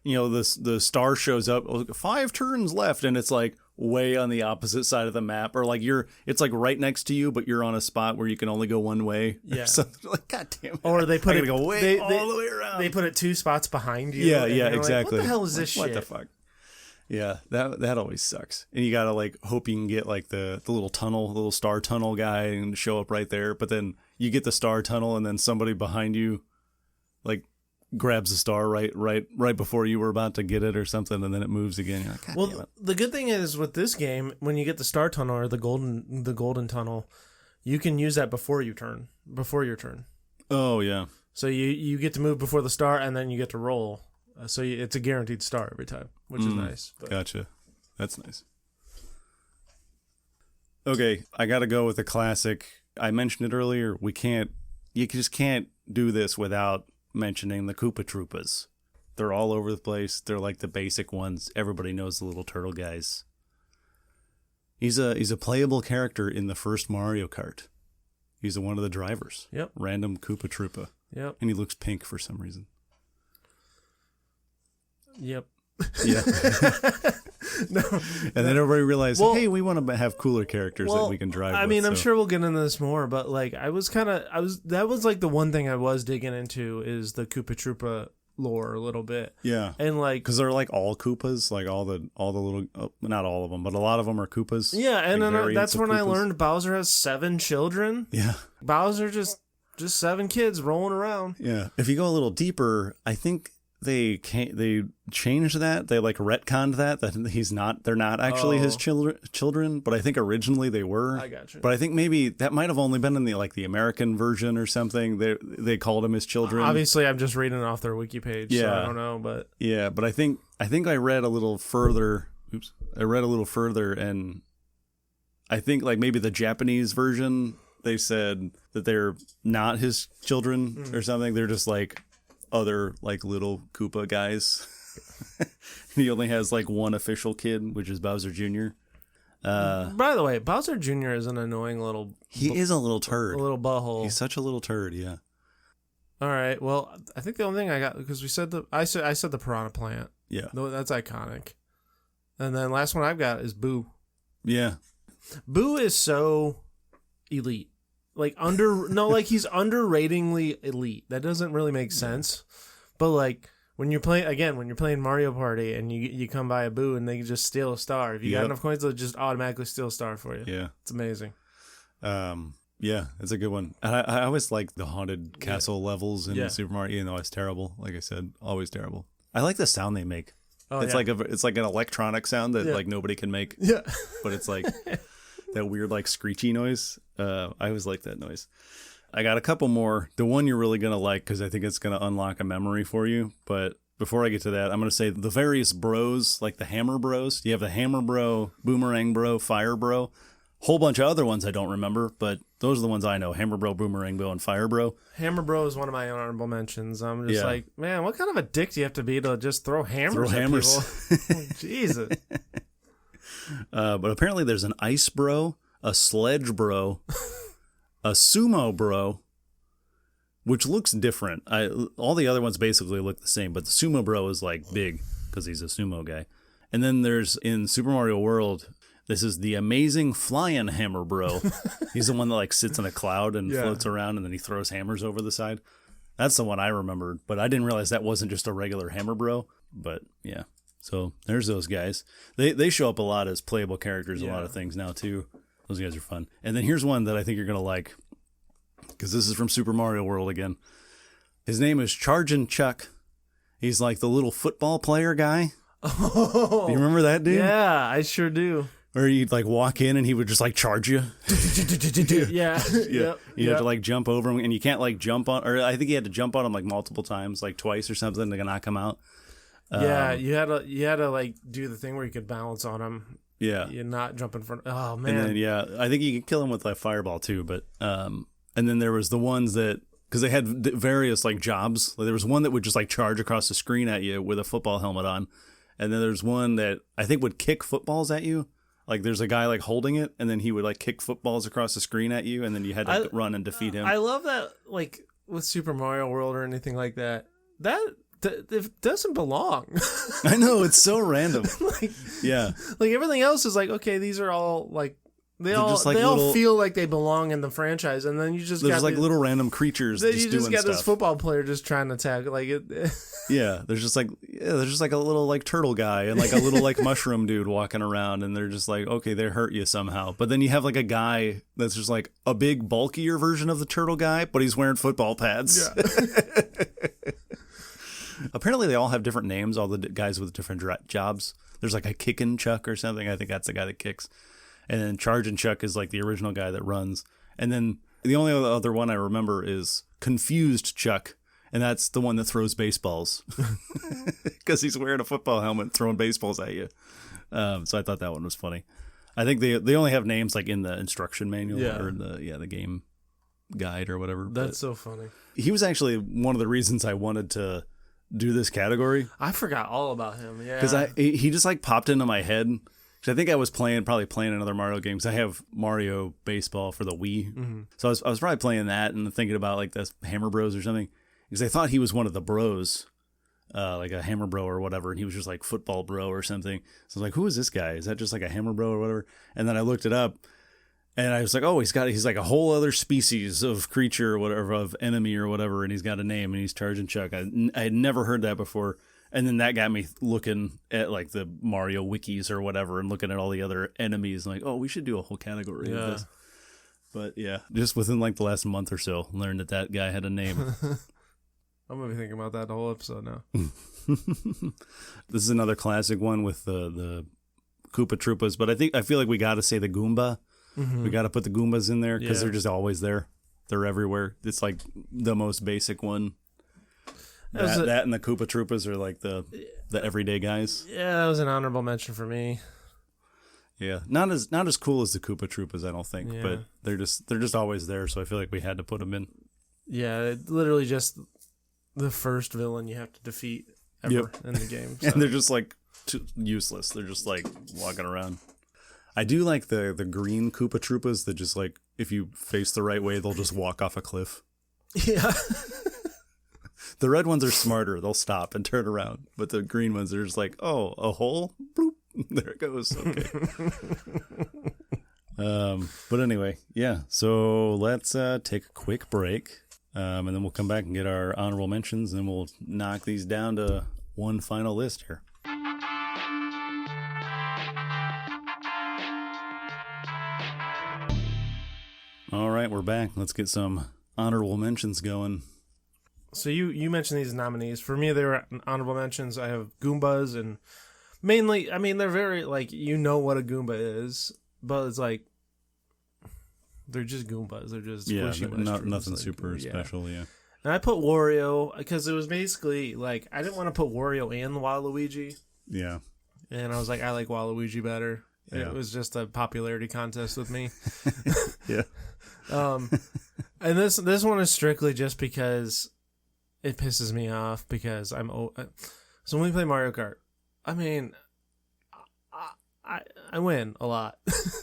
the star shows up 5 turns left, and it's like way on the opposite side of the map, or like it's like right next to you, but you're on a spot where you can only go one way. Yeah. So like, God damn it. Or they put it go all the way around. They put it 2 spots behind you. Yeah, and you're exactly. Like, what the hell is this shit? What the fuck? Yeah, that always sucks. And you gotta like hope you can get like the little tunnel, the little star tunnel guy, and show up right there. But then you get the star tunnel, and then somebody behind you, like, grabs the star right before you were about to get it or something, and then it moves again. You're like, God damn it. The good thing is with this game, when you get the star tunnel or the golden tunnel, you can use that before your turn. Oh yeah. So you get to move before the star, and then you get to roll. So it's a guaranteed star every time, which is nice. But. Gotcha. That's nice. Okay, I got to go with a classic. I mentioned it earlier. You just can't do this without mentioning the Koopa Troopas. They're all over the place. They're like the basic ones. Everybody knows the little turtle guys. He's a playable character in the first Mario Kart. He's one of the drivers. Yep. Random Koopa Troopa. Yep. And he looks pink for some reason. Yep. Yeah. No. And then everybody realized, hey, we want to have cooler characters that we can drive with. I mean, I'm sure we'll get into this more, but like that was like the one thing I was digging into is the Koopa Troopa lore a little bit. Yeah. And like, because they're like all Koopas, like all the little, not all of them, but a lot of them are Koopas. Yeah, and like then that's when Koopas. I learned Bowser has 7 children. Yeah. Bowser just 7 kids rolling around. Yeah. If you go a little deeper, I think they changed that. They like retconned that they're not actually his children, but I think originally they were. I got you. But I think maybe that might have only been in the American version or something. They called him his children. Obviously, I'm just reading off their wiki page, so Yeah. I don't know, but yeah, but I think I read a little further. I read a little further, and I think like maybe the Japanese version, they said that they're not his children or something. They're just like other like little Koopa guys. He only has like one official kid, which is Bowser Jr. By the way, Bowser Jr. is an annoying little. He is a little turd. A little butthole. He's such a little turd. Yeah. All right. Well, I think the only thing I got, because I said the piranha plant. Yeah. That's iconic. And then last one I've got is Boo. Yeah. Boo is so elite. Like he's underratingly elite. That doesn't really make sense. But like when you're playing Mario Party and you come by a Boo and they just steal a star. If you got enough coins, they'll just automatically steal a star for you. Yeah. It's amazing. Yeah, it's a good one. And I always like the haunted castle levels in Super Mario, even though it's terrible. Like I said, always terrible. I like the sound they make. Oh, it's like an electronic sound that like nobody can make. Yeah. But it's like that weird like screechy noise. I always like that noise. I got a couple more. The one you're really gonna like because I think it's gonna unlock a memory for you. But before I get to that, I'm gonna say the various bros, like the Hammer Bros. You have the Hammer Bro, Boomerang Bro, Fire Bro. Whole bunch of other ones I don't remember, but those are the ones I know. Hammer Bro, Boomerang Bro, and Fire Bro. Hammer Bro is one of my honorable mentions. I'm just like, man, what kind of a dick do you have to be to just throw hammers at people? Jesus. But apparently there's an Ice Bro, a Sledge Bro, a Sumo Bro, which looks different. All the other ones basically look the same, but the Sumo Bro is like big because he's a sumo guy. And then there's in Super Mario World, this is the amazing flying hammer bro. He's the one that like sits in a cloud and floats around and then he throws hammers over the side. That's the one I remembered, but I didn't realize that wasn't just a regular hammer bro. But yeah, so there's those guys. They show up a lot as playable characters in a lot of things now too. Those guys are fun. And then here's one that I think you're going to like because this is from Super Mario World again. His name is Chargin' Chuck. He's like the little football player guy. Oh, do you remember that dude? Yeah, I sure do. Or you'd like walk in and he would just like charge you. Yeah. You have to like jump over him and you can't like jump on, or I think you had to jump on him like multiple times, like twice or something to knock him out. Yeah, you had to like do the thing where you could balance on him. Yeah. You not jump in front. Oh man. And then I think you can kill him with like fireball too. But and then there was the ones that because they had various like jobs. Like, there was one that would just like charge across the screen at you with a football helmet on, and then there's one that I think would kick footballs at you. Like there's a guy like holding it, and then he would like kick footballs across the screen at you, and then you had to run and defeat him. I love that, like with Super Mario World or anything like that. It doesn't belong. I know, it's so random. Like, yeah, like everything else is like, okay, these are all like they all feel like they belong in the franchise, and then you just there's like little random creatures. Then just you just doing got stuff. this football player just trying to tackle like it. Yeah, there's just like a little like turtle guy and like a little like mushroom dude walking around, and they're just like, okay, they hurt you somehow. But then you have like a guy that's just like a big bulkier version of the turtle guy, but he's wearing football pads. Yeah. Apparently they all have different names, all the guys with different jobs. There's like a kickin' Chuck or something. I think that's the guy that kicks. And then Chargin' Chuck is like the original guy that runs. And then the only other one I remember is Confused Chuck. And that's the one that throws baseballs. Because he's wearing a football helmet throwing baseballs at you. So I thought that one was funny. I think they only have names like in the instruction manual or the game guide or whatever. That's so funny. He was actually one of the reasons I wanted to do this category. I forgot all about him. Yeah, because he just like popped into my head. Because I think I was probably playing another Mario game. Because I have Mario Baseball for the Wii, so I was probably playing that and thinking about like the Hammer Bros or something. Because I thought he was one of the bros, like a Hammer Bro or whatever, and he was just like Football Bro or something. So I was like, who is this guy? Is that just like a Hammer Bro or whatever? And then I looked it up. And I was like, oh, he's like a whole other species of creature or whatever, of enemy or whatever, and he's got a name, and he's Chargin' Chuck. I had never heard that before. And then that got me looking at like the Mario wikis or whatever and looking at all the other enemies and like, oh, we should do a whole category of this. But yeah, just within like the last month or so, learned that guy had a name. I'm going to be thinking about that the whole episode now. This is another classic one with the Koopa Troopas, but I feel like we got to say the Goomba. Mm-hmm. We got to put the Goombas in there because they're just always there. They're everywhere. It's like the most basic one. That and the Koopa Troopas are like the everyday guys. Yeah, that was an honorable mention for me. Yeah, not as cool as the Koopa Troopas, I don't think, but they're just always there. So I feel like we had to put them in. Yeah, literally just the first villain you have to defeat ever in the game. So. And they're just like useless. They're just like walking around. I do like the green Koopa Troopas that just like, if you face the right way, they'll just walk off a cliff. Yeah. The red ones are smarter. They'll stop and turn around. But the green ones are just like, oh, a hole? Bloop. There it goes. Okay. But anyway, yeah. So let's take a quick break. And then we'll come back and get our honorable mentions. And we'll knock these down to one final list here. All right, we're back. Let's get some honorable mentions going. So you mentioned these nominees. For me, they were honorable mentions. I have Goombas, and mainly, I mean, they're very, like, you know what a Goomba is, but it's like, they're just Goombas. They're just nothing like, super special, yeah. And I put Wario, because it was basically, like, I didn't want to put Wario and Waluigi. Yeah. And I was like, I like Waluigi better. Yeah. It was just a popularity contest with me. Yeah. And this one is strictly just because it pisses me off because so when we play Mario Kart, I mean, I win a lot.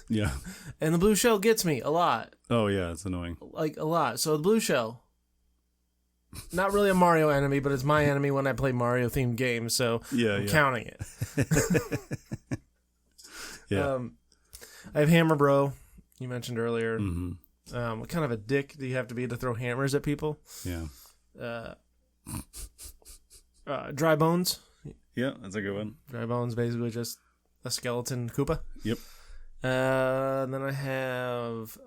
Yeah. And the blue shell gets me a lot. Oh yeah, it's annoying. Like a lot. So the blue shell, not really a Mario enemy, but it's my enemy when I play Mario themed games. So I'm counting it. Yeah. I have Hammer Bro. You mentioned earlier. Mm-hmm. What kind of a dick do you have to be to throw hammers at people? Yeah. Dry Bones. Yeah, that's a good one. Dry Bones, basically just a skeleton Koopa. Yep. Then I have...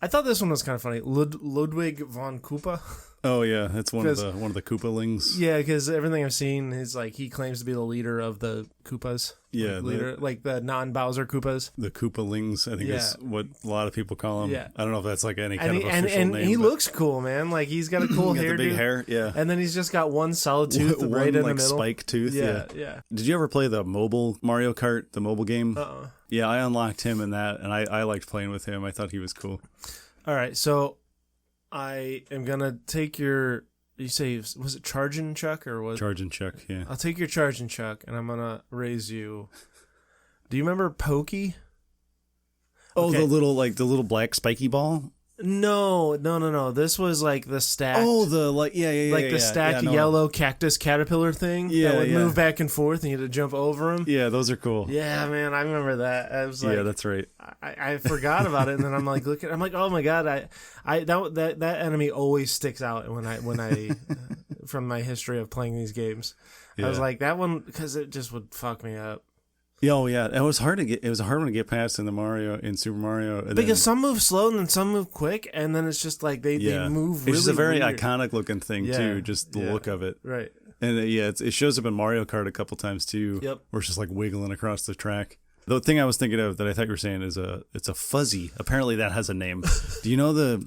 I thought this one was kind of funny. Ludwig von Koopa. Oh yeah, that's one of the Koopalings. Yeah, because everything I've seen is like he claims to be the leader of the Koopas. Yeah, like the non-Bowser Koopas. The Koopalings, I think is what a lot of people call them. Yeah. I don't know if that's like any kind of official and name. he looks cool, man. Like he's got a cool hair, the big hair, yeah. And then he's just got one solid tooth One, right in like, the middle. spike tooth. Yeah. Did you ever play the mobile Mario Kart, the mobile game? Yeah, I unlocked him in that, and I liked playing with him. I thought he was cool. All right, so I am gonna take your. You say, was it Chargin' Chuck or was Chargin' Chuck? Yeah. I'll take your Chargin' Chuck, and I'm gonna raise you. Do you remember Pokey? Oh, the little black spiky ball. No. This was like the stacked. Oh, the stacked yellow cactus caterpillar thing that would move back and forth, and you had to jump over them. Yeah, those are cool. Yeah, man, I remember that. I was like, yeah, that's right. I forgot about it, and then I'm like, I'm like, oh my god, that enemy always sticks out when I from my history of playing these games. Yeah. I was like that one because it just would fuck me up. Oh yeah, it was hard to get. It was a hard one to get past in Super Mario. Because some move slow and then some move quick, and then it's just like they move. It's just a very weird. iconic looking thing too. Just the look of it, right? And it shows up in Mario Kart a couple times too. Yep, where it's just like wiggling across the track. The thing I was thinking of that I thought you were saying is it's a fuzzy. Apparently that has a name. Do you know the?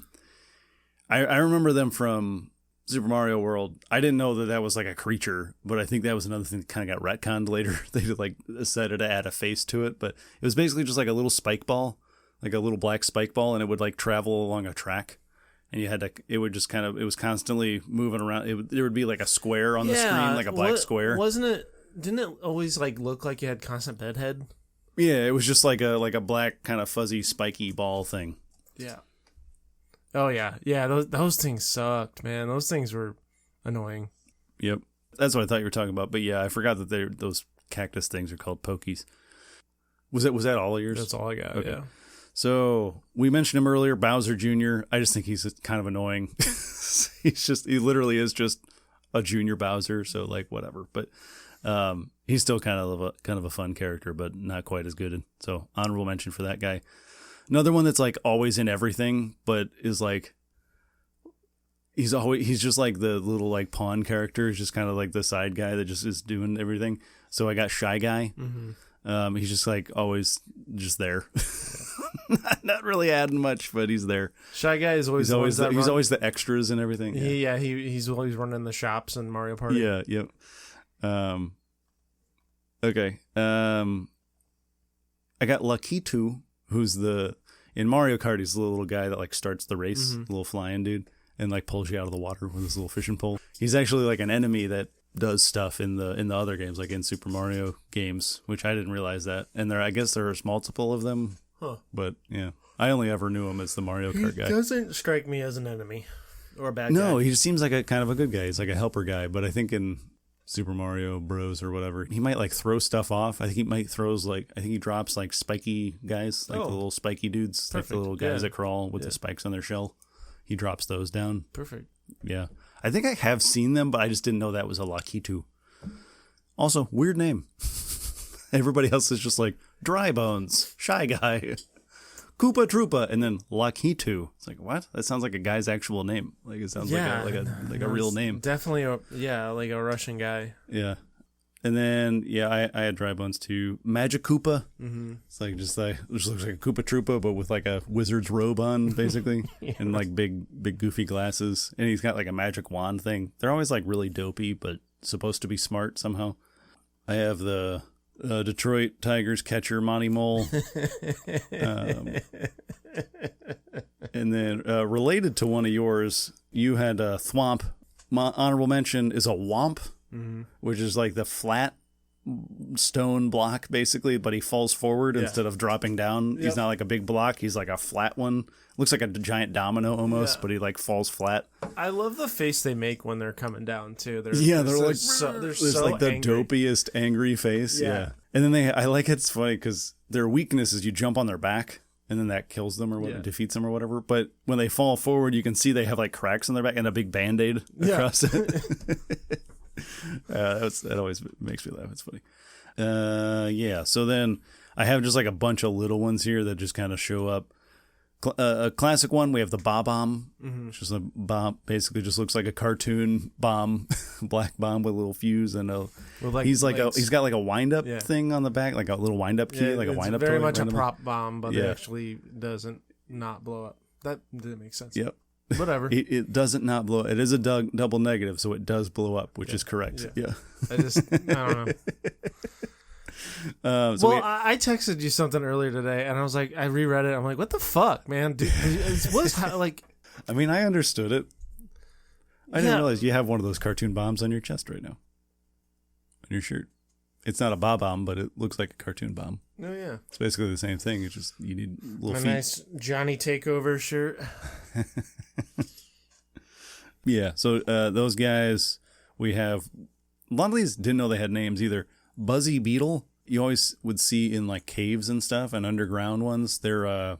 I remember them from Super Mario World. I didn't know that was like a creature, but I think that was another thing that kind of got retconned later. They decided to add a face to it, but it was basically just like a little spike ball, like a little black spike ball, and it would like travel along a track, and it was constantly moving around. There would be like a square on the screen, like a black square. Wasn't it? Didn't it always like look like you had constant bedhead? Yeah, it was just like a black kind of fuzzy spiky ball thing. Yeah. Oh yeah. Those things sucked, man. Those things were annoying. Yep, that's what I thought you were talking about. But yeah, I forgot that those cactus things are called Pokies. Was that all of yours? That's all I got. Okay. Yeah. So we mentioned him earlier, Bowser Jr. I just think he's kind of annoying. He literally is just a junior Bowser. So like whatever, but he's still kind of a fun character, but not quite as good. So honorable mention for that guy. Another one that's like always in everything, but is like he's just like the little like pawn character. He's just kind of like the side guy that just is doing everything. So I got Shy Guy. Mm-hmm. He's just like always just there, not really adding much, but he's there. Shy Guy is always he's always the extras and everything. He's always running the shops in Mario Party. Yeah, yep. Okay. I got Lakitu. Who's in Mario Kart, he's the little guy that like starts the race, little flying dude, and like pulls you out of the water with his little fishing pole. He's actually like an enemy that does stuff in the other games, like in Super Mario games, which I didn't realize that. And I guess there's multiple of them. Huh. But yeah, I only ever knew him as the Mario Kart guy. He doesn't strike me as an enemy or a bad guy. No, he just seems like a kind of a good guy. He's like a helper guy, but I think in Super Mario Bros. Or whatever, he might like throw stuff off. I think he drops like spiky guys, like the little spiky dudes, like the little guys that crawl with the spikes on their shell. He drops those down. Perfect. Yeah. I think I have seen them, but I just didn't know that was a Lakitu. Also, weird name. Everybody else is just like Dry Bones, Shy Guy, Koopa Troopa, and then Lakitu. It's like, what? That sounds like a guy's actual name. Like it sounds like a real name. Definitely, like a Russian guy. Yeah. And then I had Dry Bones too. Magic Koopa. Mm-hmm. It's like just looks like a Koopa Troopa, but with like a wizard's robe on, basically, and like big goofy glasses. And he's got like a magic wand thing. They're always like really dopey, but supposed to be smart somehow. I have the Detroit Tigers catcher Monty Mole. And then related to one of yours, you had a thwomp. My honorable mention is a womp, which is like the flat stone block basically, but he falls forward instead of dropping down. Yep. He's not like a big block. He's like a flat one. Looks like a giant domino almost, but he like falls flat. I love the face they make when they're coming down too. They're like the dopiest angry face. Yeah. And then I like it's funny because their weakness is you jump on their back and then that kills them or defeats them or whatever. But when they fall forward, you can see they have like cracks in their back and a big Band-Aid across it. That always makes me laugh. It's funny. So then I have just like a bunch of little ones here that just kind of show up. A classic one, we have the Bob-omb, which is a bomb, basically just looks like a cartoon bomb, black bomb with a little fuse and he's got like a wind up thing on the back, like a little wind up key, like a wind up. Very much a prop bomb, but it actually doesn't not blow up. That didn't make sense. Yep. Whatever. It doesn't not blow. It is a double negative, so it does blow up, which is correct. Yeah. I don't know. I texted you something earlier today, and I was like, I reread it. I'm like, what the fuck, man? Dude, like? I mean, I understood it. I didn't realize you have one of those cartoon bombs on your chest right now, on your shirt. It's not a bomb, but it looks like a cartoon bomb. Oh yeah, it's basically the same thing. It's just you need little feet. Nice Johnny Takeover shirt. Yeah. So those guys, we have a lot of these didn't know they had names either. Buzzy Beetle, you always would see in like caves and stuff, and underground ones. They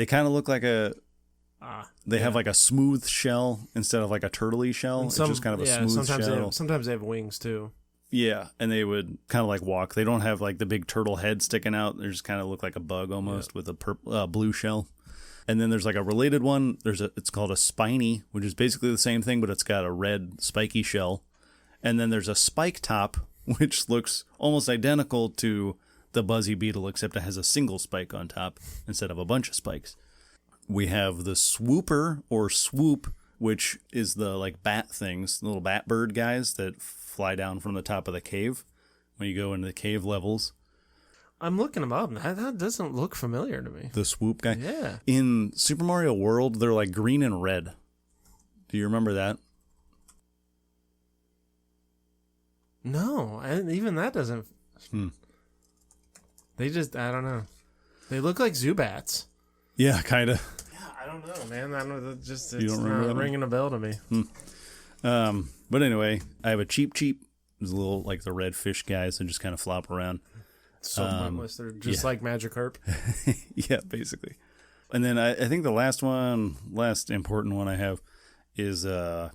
kind of look like they have like a smooth shell instead of like a turtley shell. It's just kind of a smooth shell. Sometimes they have wings too. Yeah, and they would kind of like walk. They don't have like the big turtle head sticking out. They just kind of look like a bug almost with a blue shell. And then there's like a related one. It's called a spiny, which is basically the same thing, but it's got a red spiky shell. And then there's a spike top, which looks almost identical to the Buzzy Beetle, except it has a single spike on top instead of a bunch of spikes. We have the swooper or swoop, which is the like bat things, the little bat bird guys that fly down from the top of the cave when you go into the cave levels. I'm looking them up. That doesn't look familiar to me. The swoop guy? Yeah. In Super Mario World, they're like green and red. Do you remember that? No, even that doesn't. They just, I don't know. They look like Zubats. Yeah, kind of. Yeah, I don't know, man. I don't know. It's not ringing a bell to me. But anyway, I have a Cheep. There's a little like the red fish guys that just kind of flop around. So pointless. They're just like Magikarp. Yeah, basically. And then I think the last important one I have is Wiggler.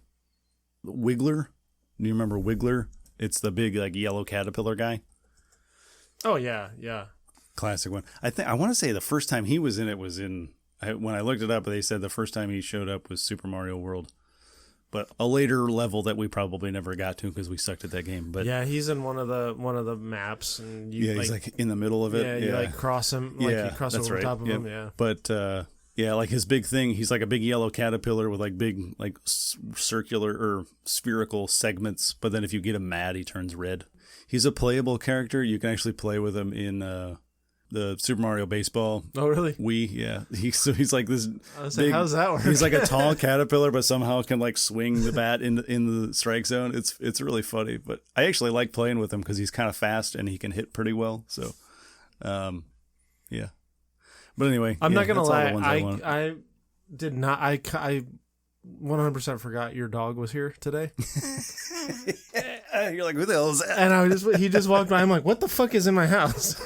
Do you remember Wiggler? It's the big like yellow caterpillar guy. Oh yeah. Classic one. I want to say the first time he was in it was when I looked it up. They said the first time he showed up was Super Mario World, but a later level that we probably never got to because we sucked at that game. But yeah, he's in one of the maps, and he's like in the middle of it. Yeah, you like cross him, like you cross over top of him. Yeah, but like his big thing, he's like a big yellow caterpillar with like big like circular or spherical segments. But then if you get him mad, he turns red. He's a playable character. You can actually play with him in the Super Mario Baseball. Oh, really? Yeah. He's like this. How does that work? He's like a tall caterpillar, but somehow can like swing the bat in the strike zone. It's really funny. But I actually like playing with him because he's kind of fast and he can hit pretty well. So, yeah. But anyway, I'm not gonna lie. I did not. I 100% forgot your dog was here today. You're like, who the hell is that? And he just walked by. I'm like, what the fuck is in my house?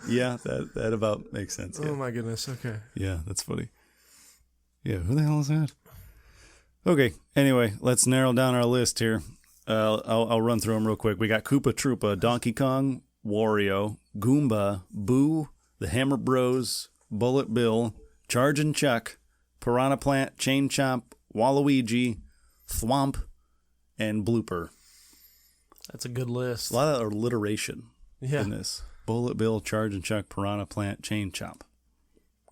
Yeah, that about makes sense. Yeah. Oh my goodness. Okay. Yeah, that's funny. Yeah, who the hell is that? Okay. Anyway, let's narrow down our list here. I'll run through them real quick. We got Koopa Troopa, Donkey Kong, Wario, Goomba, Boo, the Hammer Bros, Bullet Bill, Chargin' Chuck, Piranha Plant, Chain Chomp, Waluigi, Thwomp, and Blooper. That's a good list. A lot of alliteration in this. Bullet Bill, Chargin' Chuck, Piranha Plant, Chain Chomp,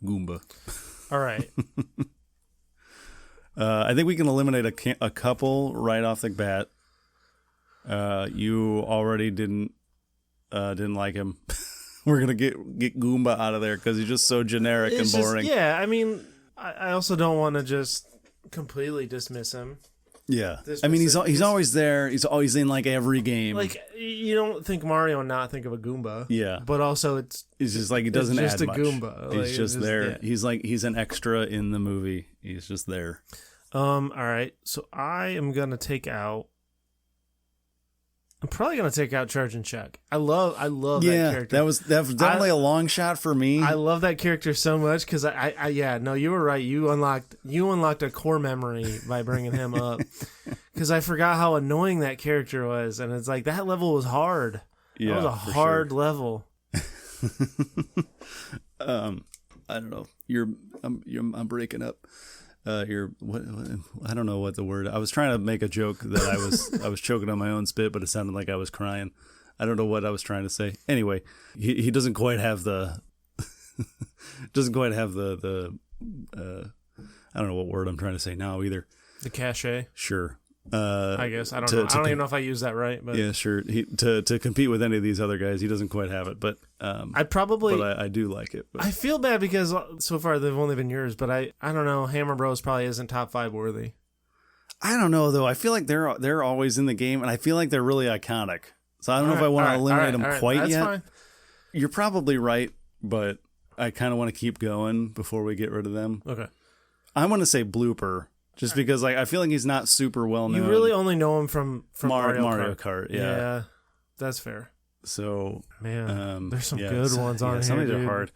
Goomba. All right. I think we can eliminate a couple right off the bat. You already didn't like him. We're gonna get Goomba out of there because he's just so generic and boring. I mean, I also don't want to just completely dismiss him. Yeah, I mean he's always there. He's always in like every game. Like you don't think Mario and not think of a Goomba. Yeah, but also it's just like he doesn't add much. Just a Goomba. He's just there. Yeah. He's an extra in the movie. He's just there. All right. So I am gonna take out. I'm probably gonna take out Chargin' Chuck. I love that character. That was definitely a long shot for me. I love that character so much because you were right. You unlocked a core memory by bringing him up because I forgot how annoying that character was, and it's like that level was hard. Yeah, that was a hard level. I don't know. I'm breaking up. What? I don't know what the word. I was trying to make a joke that I was choking on my own spit, but it sounded like I was crying. I don't know what I was trying to say. Anyway, he doesn't quite have the I don't know what word I'm trying to say now either. The cachet. Sure. I guess I don't know. I don't even know if I use that right, but yeah, sure. To compete with any of these other guys, he doesn't quite have it. But I do like it. But. I feel bad because so far they've only been yours, but I don't know. Hammer Bros probably isn't top 5 worthy. I don't know though. I feel like they're always in the game, and I feel like they're really iconic. So I don't know if I want to eliminate them quite That's yet. Fine. You're probably right, but I kind of want to keep going before we get rid of them. Okay. I want to say Blooper. Just because, like, I feel like he's not super well known. You really only know him from Mario Kart. Yeah, that's fair. So, man, there's some good ones on here. Some of these are hard.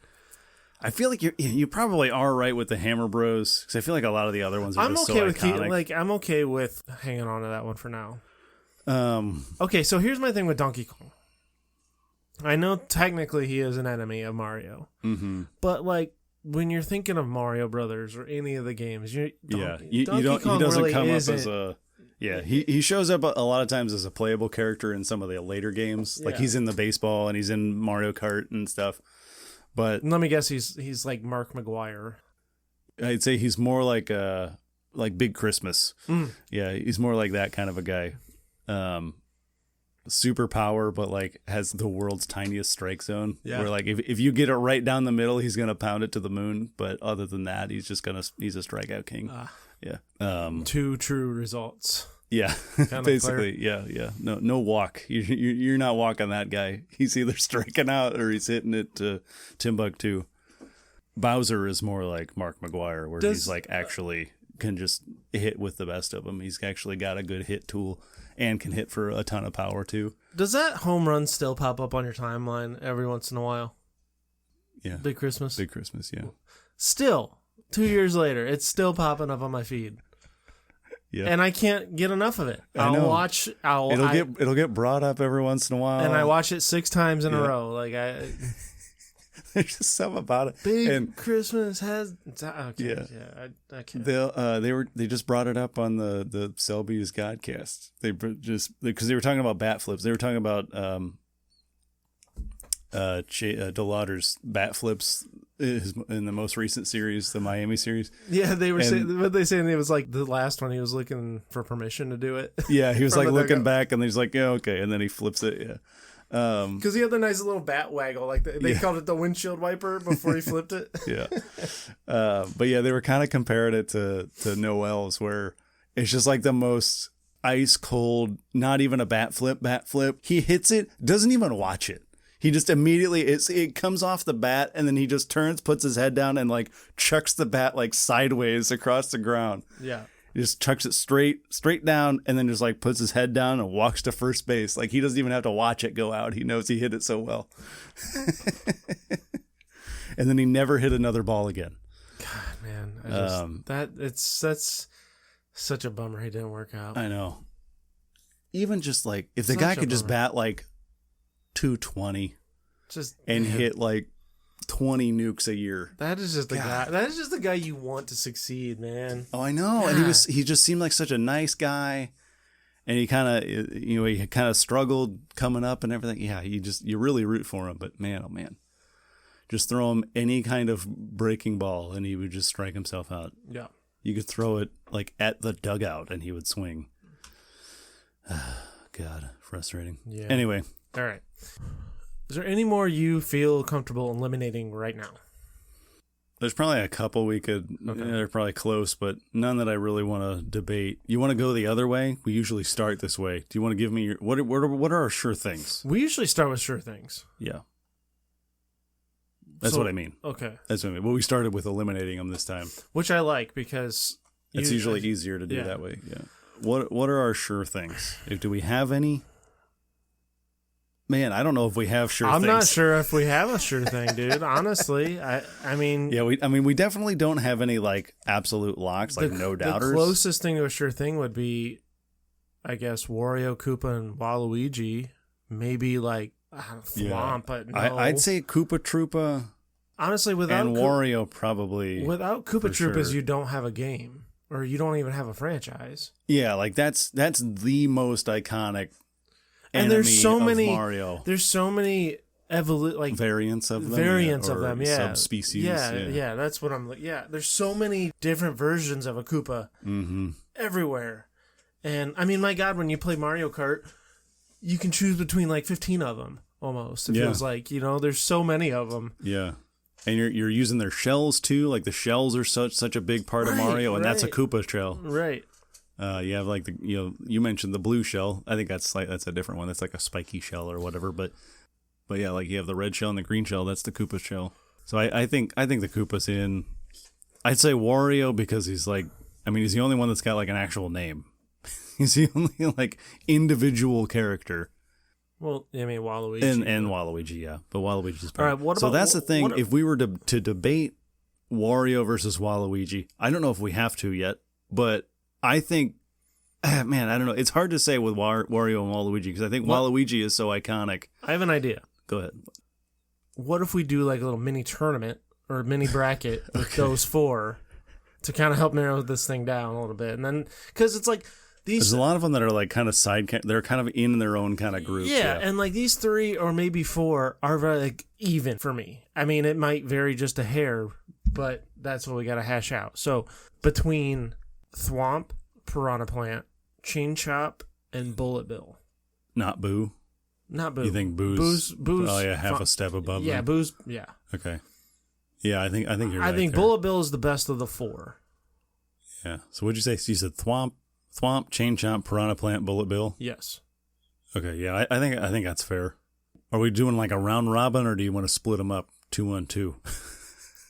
I feel like you probably are right with the Hammer Bros because I feel like a lot of the other ones are just so iconic. I'm okay with hanging on to that one for now. Okay, so here's my thing with Donkey Kong. I know technically he is an enemy of Mario, but like. When you're thinking of Mario Brothers or any of the games, Donkey Kong he doesn't really come isn't. up as a he shows up a lot of times as a playable character in some of the later games. Like he's in the baseball and he's in Mario Kart and stuff. But let me guess, he's like Mark McGuire. I'd say he's more like Big Christmas. Yeah, he's more like that kind of a guy. Superpower, but like has the world's tiniest strike zone. Yeah. Where like if you get it right down the middle, he's gonna pound it to the moon. But other than that, he's a strikeout king. Yeah. 2 true results. Yeah. Basically. Yeah. No walk. You're not walking that guy. He's either striking out or he's hitting it to Timbuktu. Bowser is more like Mark McGuire, where he's like actually can just hit with the best of them. He's actually got a good hit tool. And can hit for a ton of power, too. Does that home run still pop up on your timeline every once in a while? Yeah. Big Christmas? Big Christmas, yeah. Still, 2 years later, it's still popping up on my feed. Yeah. And I can't get enough of it. It'll get brought up every once in a while. And I watch it 6 times in a row. Like There's just something about it. Big Christmas has. Okay, I can't. They just brought it up on the Selby's Godcast. Because they were talking about bat flips. They were talking about DeLauder's bat flips in the most recent series, the Miami series. Yeah, they were saying what they saying. It was like the last one. He was looking for permission to do it. Yeah, he was like looking back, and he's like, "Yeah, okay," and then he flips it. Yeah. Because he had the nice little bat waggle, like they called it the windshield wiper before he flipped it. Yeah, but yeah, they were kind of comparing it to Noel's, where it's just like the most ice cold, not even a bat flip. He hits it, doesn't even watch it. He just immediately it comes off the bat, and then he just turns, puts his head down, and like chucks the bat like sideways across the ground. Yeah. He just chucks it straight down, and then just like puts his head down and walks to first base. Like he doesn't even have to watch it go out. He knows he hit it so well. And then he never hit another ball again. God, man, that's such a bummer he didn't work out. I know. Even just like if the guy could just bat like 220, hit like 20 nukes a year. That is just the guy. That is just the guy you want to succeed, man. Oh, I know. God. And he just seemed like such a nice guy, and he kind of struggled coming up and everything. Yeah, you really root for him, but man, oh man, just throw him any kind of breaking ball, and he would just strike himself out. Yeah, you could throw it like at the dugout, and he would swing. God, frustrating. Yeah. Anyway, all right. Is there any more you feel comfortable eliminating right now? There's probably a couple we could. Okay. They're probably close, but none that I really want to debate. You want to go the other way? We usually start this way. Do you want to give me your what are our sure things? We usually start with sure things. Yeah. That's what I mean. Okay. That's what I mean. Well, we started with eliminating them this time, which I like because it's usually easier to do that way. Yeah. What are our sure things? Do we have any? Man, I don't know if we have sure things. I'm not sure if we have a sure thing, dude. Honestly, I mean... Yeah, we definitely don't have any, like, absolute locks, like no doubters. The closest thing to a sure thing would be, I guess, Wario, Koopa, and Waluigi. Maybe, like, Thwomp, but no. I'd say Koopa Troopa honestly, without and Wario probably. Without Koopa Troopas, sure. you don't have a game, or you don't even have a franchise. Yeah, like that's the most iconic. And there's so many Mario. There's so many variants of them. Variants of them, yeah. Subspecies. Yeah, that's what I'm like. Yeah, there's so many different versions of a Koopa everywhere. And I mean, my God, when you play Mario Kart, you can choose between like 15 of them almost. It feels like, there's so many of them. Yeah. And you're using their shells too. Like the shells are such a big part of Mario, and that's a Koopa shell. Right. You have like you mentioned the blue shell. I think that's a different one. That's like a spiky shell or whatever. But yeah, like you have the red shell and the green shell. That's the Koopa shell. So I think the Koopa's in. I'd say Wario because he's the only one that's got like an actual name. He's the only like individual character. Well, I mean Waluigi and Waluigi, yeah, but Waluigi's part. All right, what so about, that's the thing. If we were to debate Wario versus Waluigi, I don't know if we have to yet, but I think, man, I don't know. It's hard to say with Wario and Waluigi because I think Waluigi is so iconic. I have an idea. Go ahead. What if we do like a little mini tournament or mini bracket with those four to kind of help narrow this thing down a little bit, and then because it's like. There's a lot of them that are like kind of they're kind of in their own kind of group. Yeah, and like these 3 or maybe 4 are very like even for me. I mean, it might vary just a hair, but that's what we got to hash out. So between Thwomp, Piranha Plant, Chain Chomp, and Bullet Bill. Not Boo. Not Boo. You think Boo's? Oh yeah, half a step above. Yeah, them. Boo's. Yeah. Okay. Yeah, I think you're right. I think there. Bullet Bill is the best of the 4. Yeah. So what'd you say? So you said Thwomp, Chain Chomp, Piranha Plant, Bullet Bill? Yes. Okay, yeah, I think that's fair. Are we doing like a round robin, or do you want to split them up 2-on-2?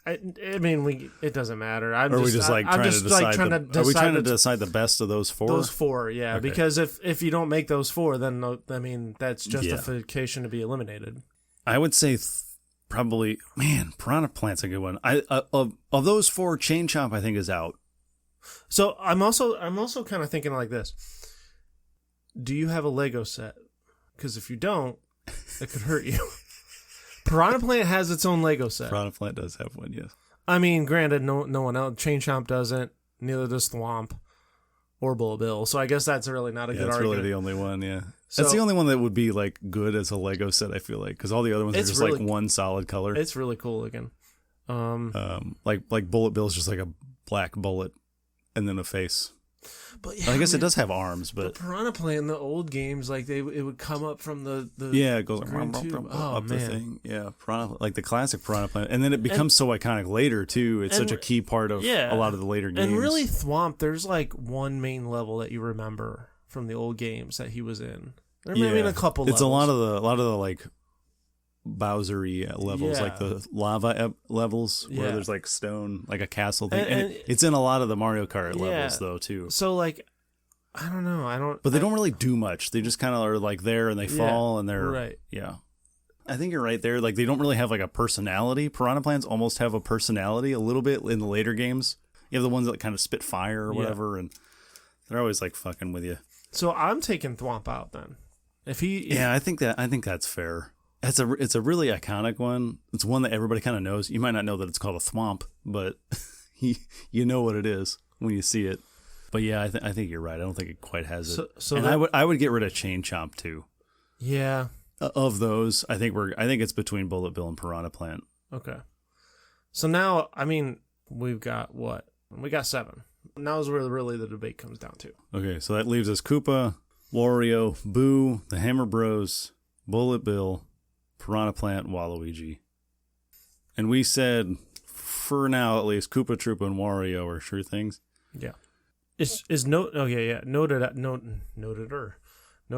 I mean, it doesn't matter. Are we just trying to decide? Are we trying to decide the best of those 4? Those 4, yeah. Okay. Because if you don't make those 4, then I mean that's justification to be eliminated. I would say probably, man, Piranha Plant's a good one. Of those 4, Chain Chomp I think is out. So I'm also kind of thinking like this. Do you have a Lego set? Because if you don't, it could hurt you. Piranha Plant has its own Lego set. Piranha Plant does have one, yes. I mean, granted, no one else. Chain Chomp doesn't. Neither does Thwomp or Bullet Bill. So I guess that's really not a good argument. That's really the only one, yeah. So, that's the only one that would be like good as a Lego set, I feel like. Because all the other ones are just really, like one solid color. It's really cool looking. Like Bullet Bill is just like a black bullet. And then a face. But yeah, I guess it does have arms, but Piranha Plant in the old games, like it would come up from the it goes like up the thing. Yeah, Piranha, like the classic Piranha Plant, and then it becomes so iconic later too. It's such a key part of a lot of the later games. And really, Thwomp, there's like one main level that you remember from the old games that he was in. There may be a couple. It's levels. a lot of the like Bowser-y levels, like the lava levels where there's like stone, like a castle thing. And it's in a lot of the Mario Kart levels though too. So like, I don't know. But they don't really do much. They just kind of are like there and they fall and they're right. Yeah. I think you're right there. Like they don't really have like a personality. Piranha Plants almost have a personality a little bit in the later games. You have the ones that kind of spit fire or whatever, and they're always like fucking with you. So I'm taking Thwomp out then. I think that's fair. It's a really iconic one. It's one that everybody kind of knows. You might not know that it's called a thwomp, but you know what it is when you see it. But yeah, I think you're right. I don't think it quite has it. So I would get rid of Chain Chomp too. Yeah. Of those, I think it's between Bullet Bill and Piranha Plant. Okay. So now, I mean, we've got what? We got 7. Now is where really the debate comes down to. Okay, so that leaves us Koopa, Wario, Boo, the Hammer Bros, Bullet Bill, Piranha Plant, Waluigi. And we said, for now at least, Koopa Troopa and Wario are sure things. Yeah. No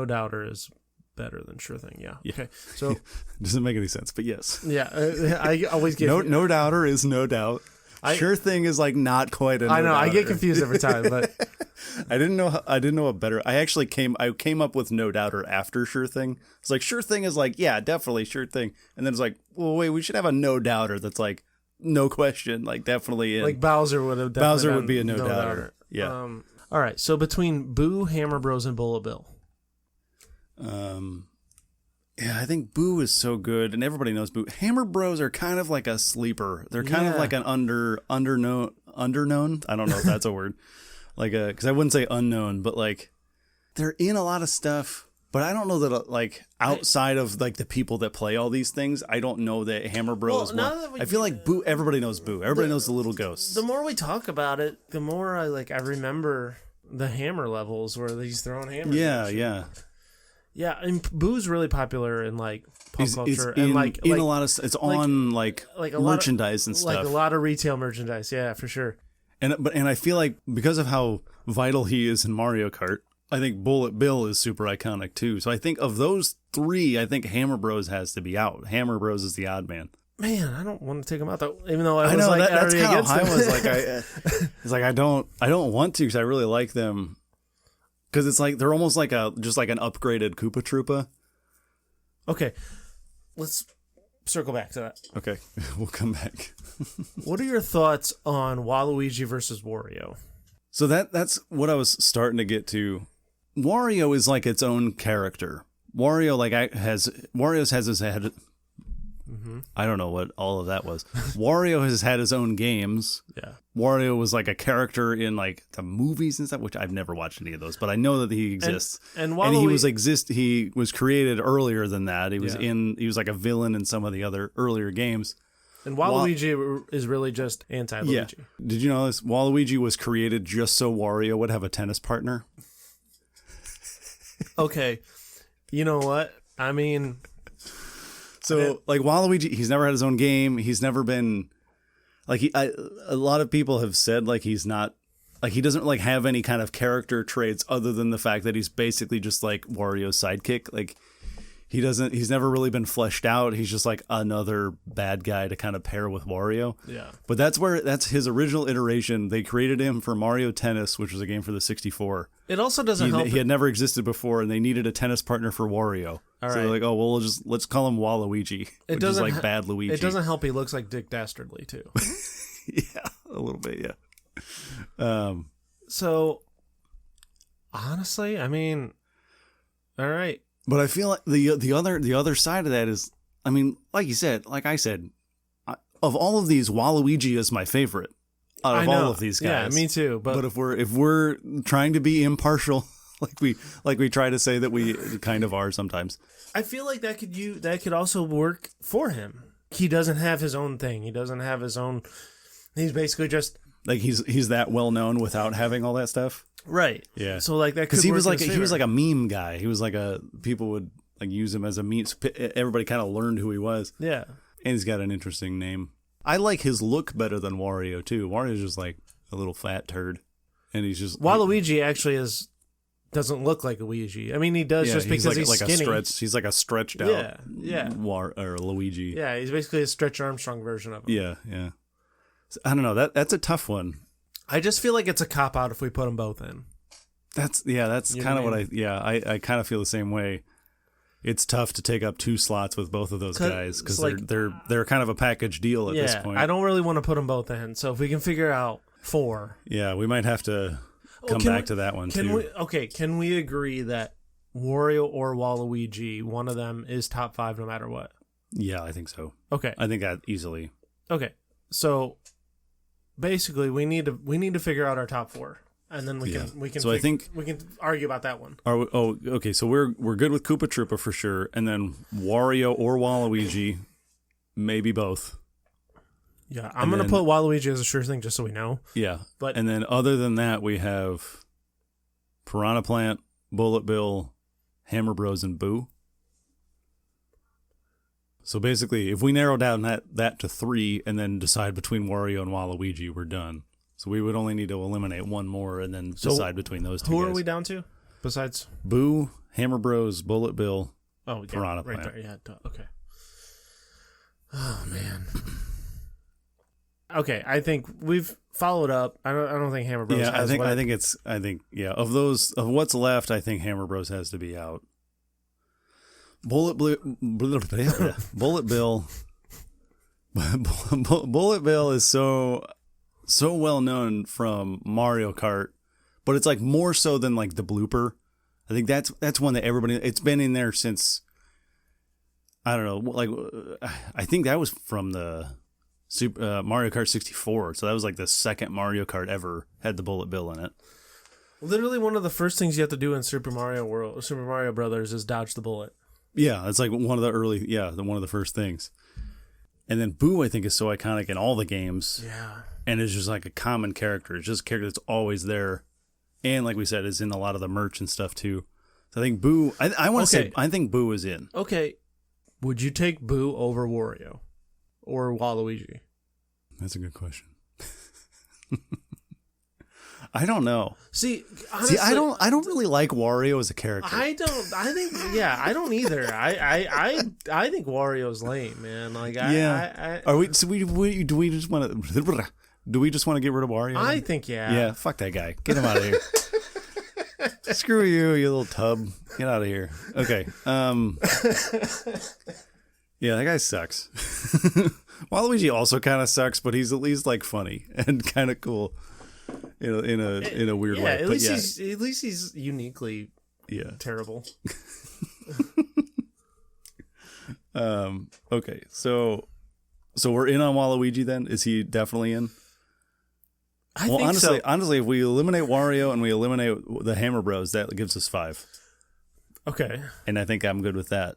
doubter is better than sure thing. Yeah. Okay. So doesn't make any sense, but yes. Yeah. I always get no doubter is no doubt. Sure thing is like not quite a no I know. doubter. I get confused every time, but I didn't know a better. I actually came up with no doubter after sure thing. It's like sure thing is like, yeah, definitely sure thing. And then it's like, well, wait, we should have a no doubter that's like no question, like definitely in. Like Bowser would be a no doubter. Yeah. All right. So between Boo, Hammer Bros, and Bullet Bill. Yeah, I think Boo is so good, and everybody knows Boo. Hammer Bros are kind of like a sleeper. They're kind of like an underknown. I don't know if that's a word. Like because I wouldn't say unknown, but like they're in a lot of stuff. But I don't know that like outside of like the people that play all these things, I don't know that Hammer Bros. I feel like Boo. Everybody knows Boo. Everybody knows the little ghosts. The more we talk about it, the more I remember the hammer levels where he's throwing hammers. Yeah. Yeah, and Boo's really popular in like pop culture and in a lot of it's on like merchandise and stuff. Like a lot of retail merchandise, yeah, for sure. And I feel like because of how vital he is in Mario Kart, I think Bullet Bill is super iconic too. So I think of those three, I think Hammer Bros has to be out. Hammer Bros is the odd man. Man, I don't want to take him out though. Even though I was know like, that's kind of how I was like, it's like I don't want to because I really like them. Because it's like they're almost like just like an upgraded Koopa Troopa. Okay, let's circle back to that. Okay, we'll come back. What are your thoughts on Waluigi versus Wario? So that's what I was starting to get to. Wario is like its own character. Wario has his head. I don't know what all of that was. Wario has had his own games. Yeah. Wario was like a character in like the movies and stuff, which I've never watched any of those, but I know that he exists. And he was created earlier than that. He was like a villain in some of the other earlier games. And Waluigi is really just anti-Luigi. Yeah. Did you know this? Waluigi was created just so Wario would have a tennis partner. Okay. You know what? I mean, so like Waluigi, he's never had his own game. He's never been like a lot of people have said like he's not like he doesn't like have any kind of character traits other than the fact that he's basically just like Wario's sidekick. Like he's never really been fleshed out. He's just like another bad guy to kind of pair with Wario. Yeah. But that's his original iteration. They created him for Mario Tennis, which was a game for the 64. It also doesn't help. He had never existed before, and they needed a tennis partner for Wario. So they're like, oh, well, let's call him Waluigi, which is like bad Luigi. It doesn't help. He looks like Dick Dastardly too. Yeah, a little bit, yeah. So honestly, I mean, all right. But I feel like the other side of that is, I mean, like I said, of all of these, Waluigi is my favorite out of all of these guys. Yeah, me too. But if we're trying to be impartial, like we try to say that we kind of are sometimes, I feel like that could also work for him. He doesn't have his own thing. He doesn't have his own. He's basically just like he's that well known without having all that stuff. Right. Yeah. So like that because he was like a meme guy. He was like people would like use him as a meme. Everybody kind of learned who he was. Yeah. And he's got an interesting name. I like his look better than Wario too. Wario's just like a little fat turd, and he's just Waluigi actually doesn't look like a Luigi. I mean, he does just because he's skinny. He's like a stretched out or Luigi. Yeah, he's basically a Stretch Armstrong version of him. Yeah. So, I don't know. That's a tough one. I just feel like it's a cop out if we put them both in. That's kind of what I kind of feel the same way. It's tough to take up two slots with both of those guys because they're kind of a package deal at this point. I don't really want to put them both in. So if we can figure out 4. Yeah, we might have to come back to that one too. Can we agree that Wario or Waluigi, one of them is top 5 no matter what? Yeah, I think so. Okay. I think that easily. Okay. So basically we need to figure out our top 4. And then we can. So I think we can argue about that one. Okay. So we're good with Koopa Troopa for sure, and then Wario or Waluigi, maybe both. Yeah, I'm gonna put Waluigi as a sure thing, just so we know. Yeah, and then other than that, we have Piranha Plant, Bullet Bill, Hammer Bros, and Boo. So basically, if we narrow down that to 3, and then decide between Wario and Waluigi, we're done. So we would only need to eliminate one more and then decide between those two. Who guys. are we down to besides Boo, Hammer Bros, Bullet Bill, Piranha right Plant? There. Yeah, okay. Oh man. Okay, I think we've followed up. I don't think Hammer Bros. Yeah, I think of what's left, I think Hammer Bros has to be out. Bullet Bill. Bullet Bill is so well known from Mario Kart, but it's like more so than like the blooper. I think that's one that everybody, it's been in there since I don't know, like I think that was from the Mario Kart 64. So that was like the second Mario Kart ever had the bullet bill in it. Literally one of the first things you have to do in Super Mario Brothers is dodge the bullet. Yeah, it's like one of the early, one of the first things. And then Boo, I think, is so iconic in all the games. Yeah. And it's just like a common character. It's just a character that's always there. And like we said, is in a lot of the merch and stuff too. So I think Boo, I want to say, I think Boo is in. Okay. Would you take Boo over Wario or Waluigi? That's a good question. I don't know. See, honestly, I don't really like Wario as a character. I don't either. I think Wario's lame, man. Like, Are we? So do we just want to? Do we just want to get rid of Wario? I think, yeah. Yeah, fuck that guy. Get him out of here. Screw you, you little tub. Get out of here. Okay. Yeah, that guy sucks. Waluigi also kind of sucks, but he's at least like funny and kind of cool. In a weird way. At least he's uniquely terrible. Okay, so we're in on Waluigi then? Is he definitely in? I think so. Honestly, if we eliminate Wario and we eliminate the Hammer Bros, that gives us 5. Okay. And I think I'm good with that.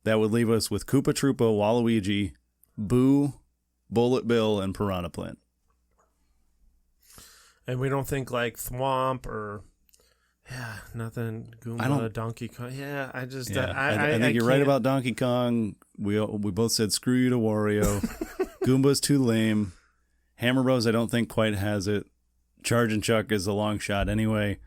That would leave us with Koopa Troopa, Waluigi, Boo, Bullet Bill, and Piranha Plant. And we don't think like Thwomp or nothing. Goomba, Donkey Kong. Yeah, I just I think you're right about Donkey Kong. We both said screw you to Wario. Goomba's too lame. Hammer Bros I don't think quite has it. Charge and Chuck is a long shot anyway.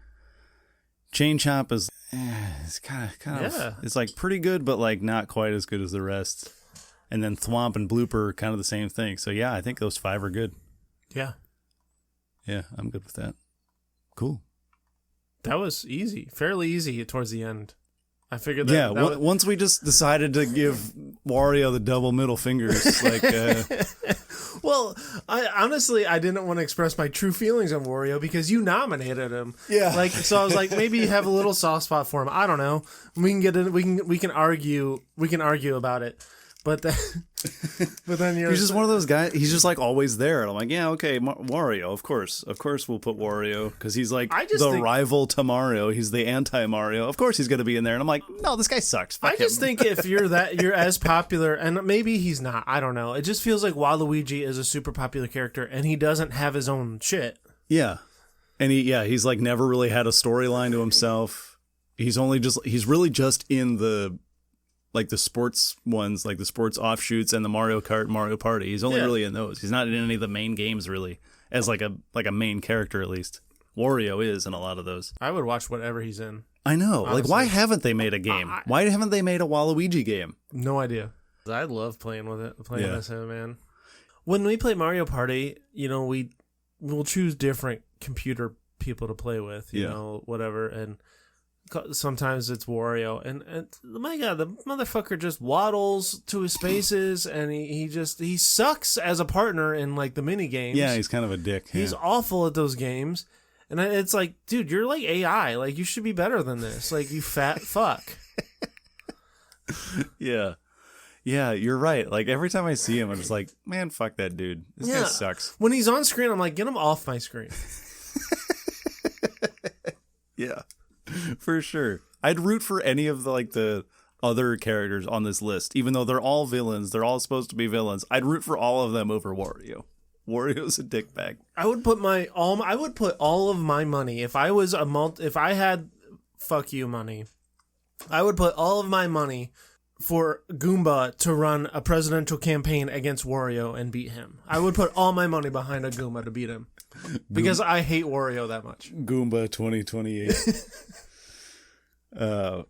Chain Chomp is it's kind of it's like pretty good, but like not quite as good as the rest. And then Thwomp and Blooper are kind of the same thing. So yeah, I think those 5 are good. Yeah. Yeah, I'm good with that. Cool. That was easy. Fairly easy towards the end. I figured that... Yeah, once we just decided to give Wario the double middle fingers, like... Well, I didn't want to express my true feelings on Wario because you nominated him. Yeah. Like, so I was like, maybe you have a little soft spot for him. I don't know. We can argue about it. But then he's just one of those guys. He's just like always there, and I'm like, yeah, okay, Wario, of course we'll put Wario because he's like rival to Mario. He's the anti-Mario. Of course he's gonna be in there, and I'm like, no, this guy sucks. Fuck him. Think if you're as popular, and maybe he's not. I don't know. It just feels like Waluigi is a super popular character, and he doesn't have his own shit. Yeah, and he's like never really had a storyline to himself. He's really just in the. Like the sports ones, like the sports offshoots and the Mario Kart, Mario Party. He's only really in those. He's not in any of the main games really, as like a main character at least. Wario is in a lot of those. I would watch whatever he's in. I know. Honestly. Like, why haven't they made a game? Why haven't they made a Waluigi game? No idea. I love playing with it. As him, man. When we play Mario Party, we'll choose different computer people to play with. You know, whatever and. Sometimes it's Wario, and my God, the motherfucker just waddles to his spaces, and he sucks as a partner in like the mini games. Yeah, he's kind of a dick. He's awful at those games, and it's like, dude, you're like AI. Like you should be better than this. Like you fat fuck. Yeah, you're right. Like every time I see him, I'm just like, man, fuck that dude. This guy sucks. When he's on screen, I'm like, get him off my screen. Yeah. For sure. I'd root for any of the other characters on this list, even though they're all villains. They're all supposed to be villains. I'd root for all of them over Wario. Wario's a dickbag. I would put all of my money if I had fuck you money. I would put all of my money for Goomba to run a presidential campaign against Wario and beat him. I would put all my money behind a Goomba to beat him. Because I hate Wario that much. Goomba 2028. That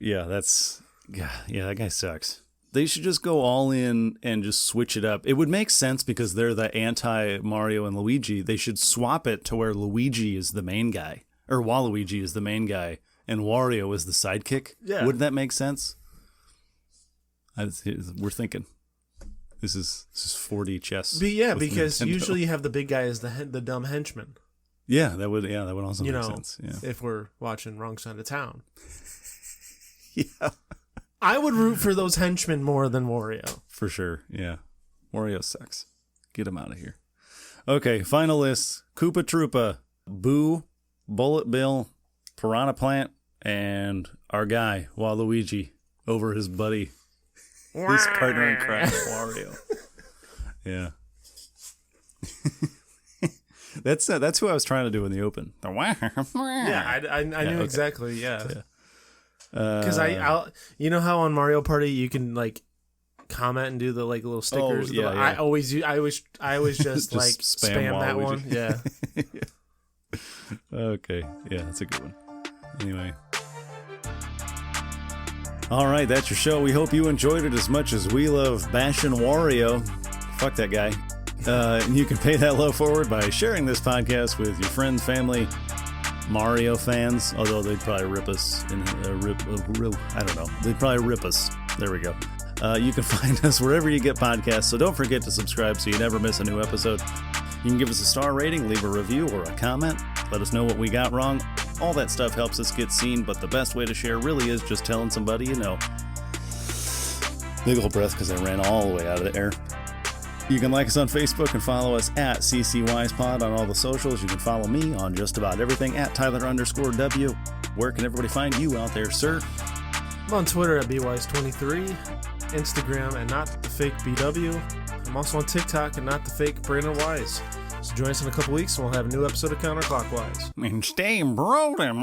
guy sucks. They should just go all in and just switch it up. It would make sense because they're the anti-Mario and Luigi. They should swap it to where Luigi is the main guy. Or Waluigi is the main guy and Wario is the sidekick. Yeah. Wouldn't that make sense? We're thinking. This is 4D chess. Because usually you have the big guy as the dumb henchman. Yeah, that would also make sense. Yeah. If we're watching Wrong Side of Town. Yeah. I would root for those henchmen more than Wario. For sure, yeah. Wario sucks. Get him out of here. Okay, final list. Koopa Troopa, Boo, Bullet Bill, Piranha Plant, and our guy, Waluigi, over his buddy, his partner in crime, Wario. Yeah. That's who I was trying to do in the open. Yeah, I knew exactly, yeah. Because you know how on Mario Party you can like comment and do the like little stickers. Yeah. I always just like spam that Waluigi. one. Yeah. Okay, yeah, that's a good one. Anyway. All right, that's your show. We hope you enjoyed it as much as we love bashing Wario. Fuck that guy. And you can pay that love forward by sharing this podcast with your friends, family, Mario fans, although they'd probably rip us. I don't know. They'd probably rip us. There we go. You can find us wherever you get podcasts, so don't forget to subscribe so you never miss a new episode. You can give us a star rating, leave a review or a comment. Let us know what we got wrong. All that stuff helps us get seen, but the best way to share really is just telling somebody you know. Big old breath because I ran all the way out of the air. You can like us on Facebook and follow us at CCWisePod on all the socials. You can follow me on just about everything at Tyler_W. Where can everybody find you out there, sir? I'm on Twitter at BWise23, Instagram at NotTheFakeBW. I'm also on TikTok at NotTheFakeBrandonWise. So join us in a couple weeks and we'll have a new episode of Counterclockwise. And stay broden.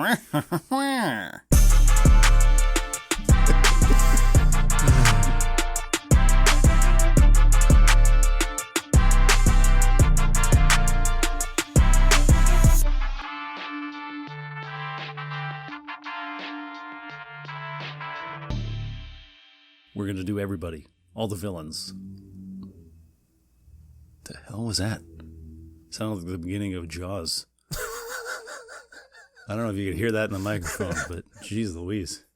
We're going to do everybody. All the villains. The hell was that? Sounded like the beginning of Jaws. I don't know if you could hear that in the microphone, but geez Louise.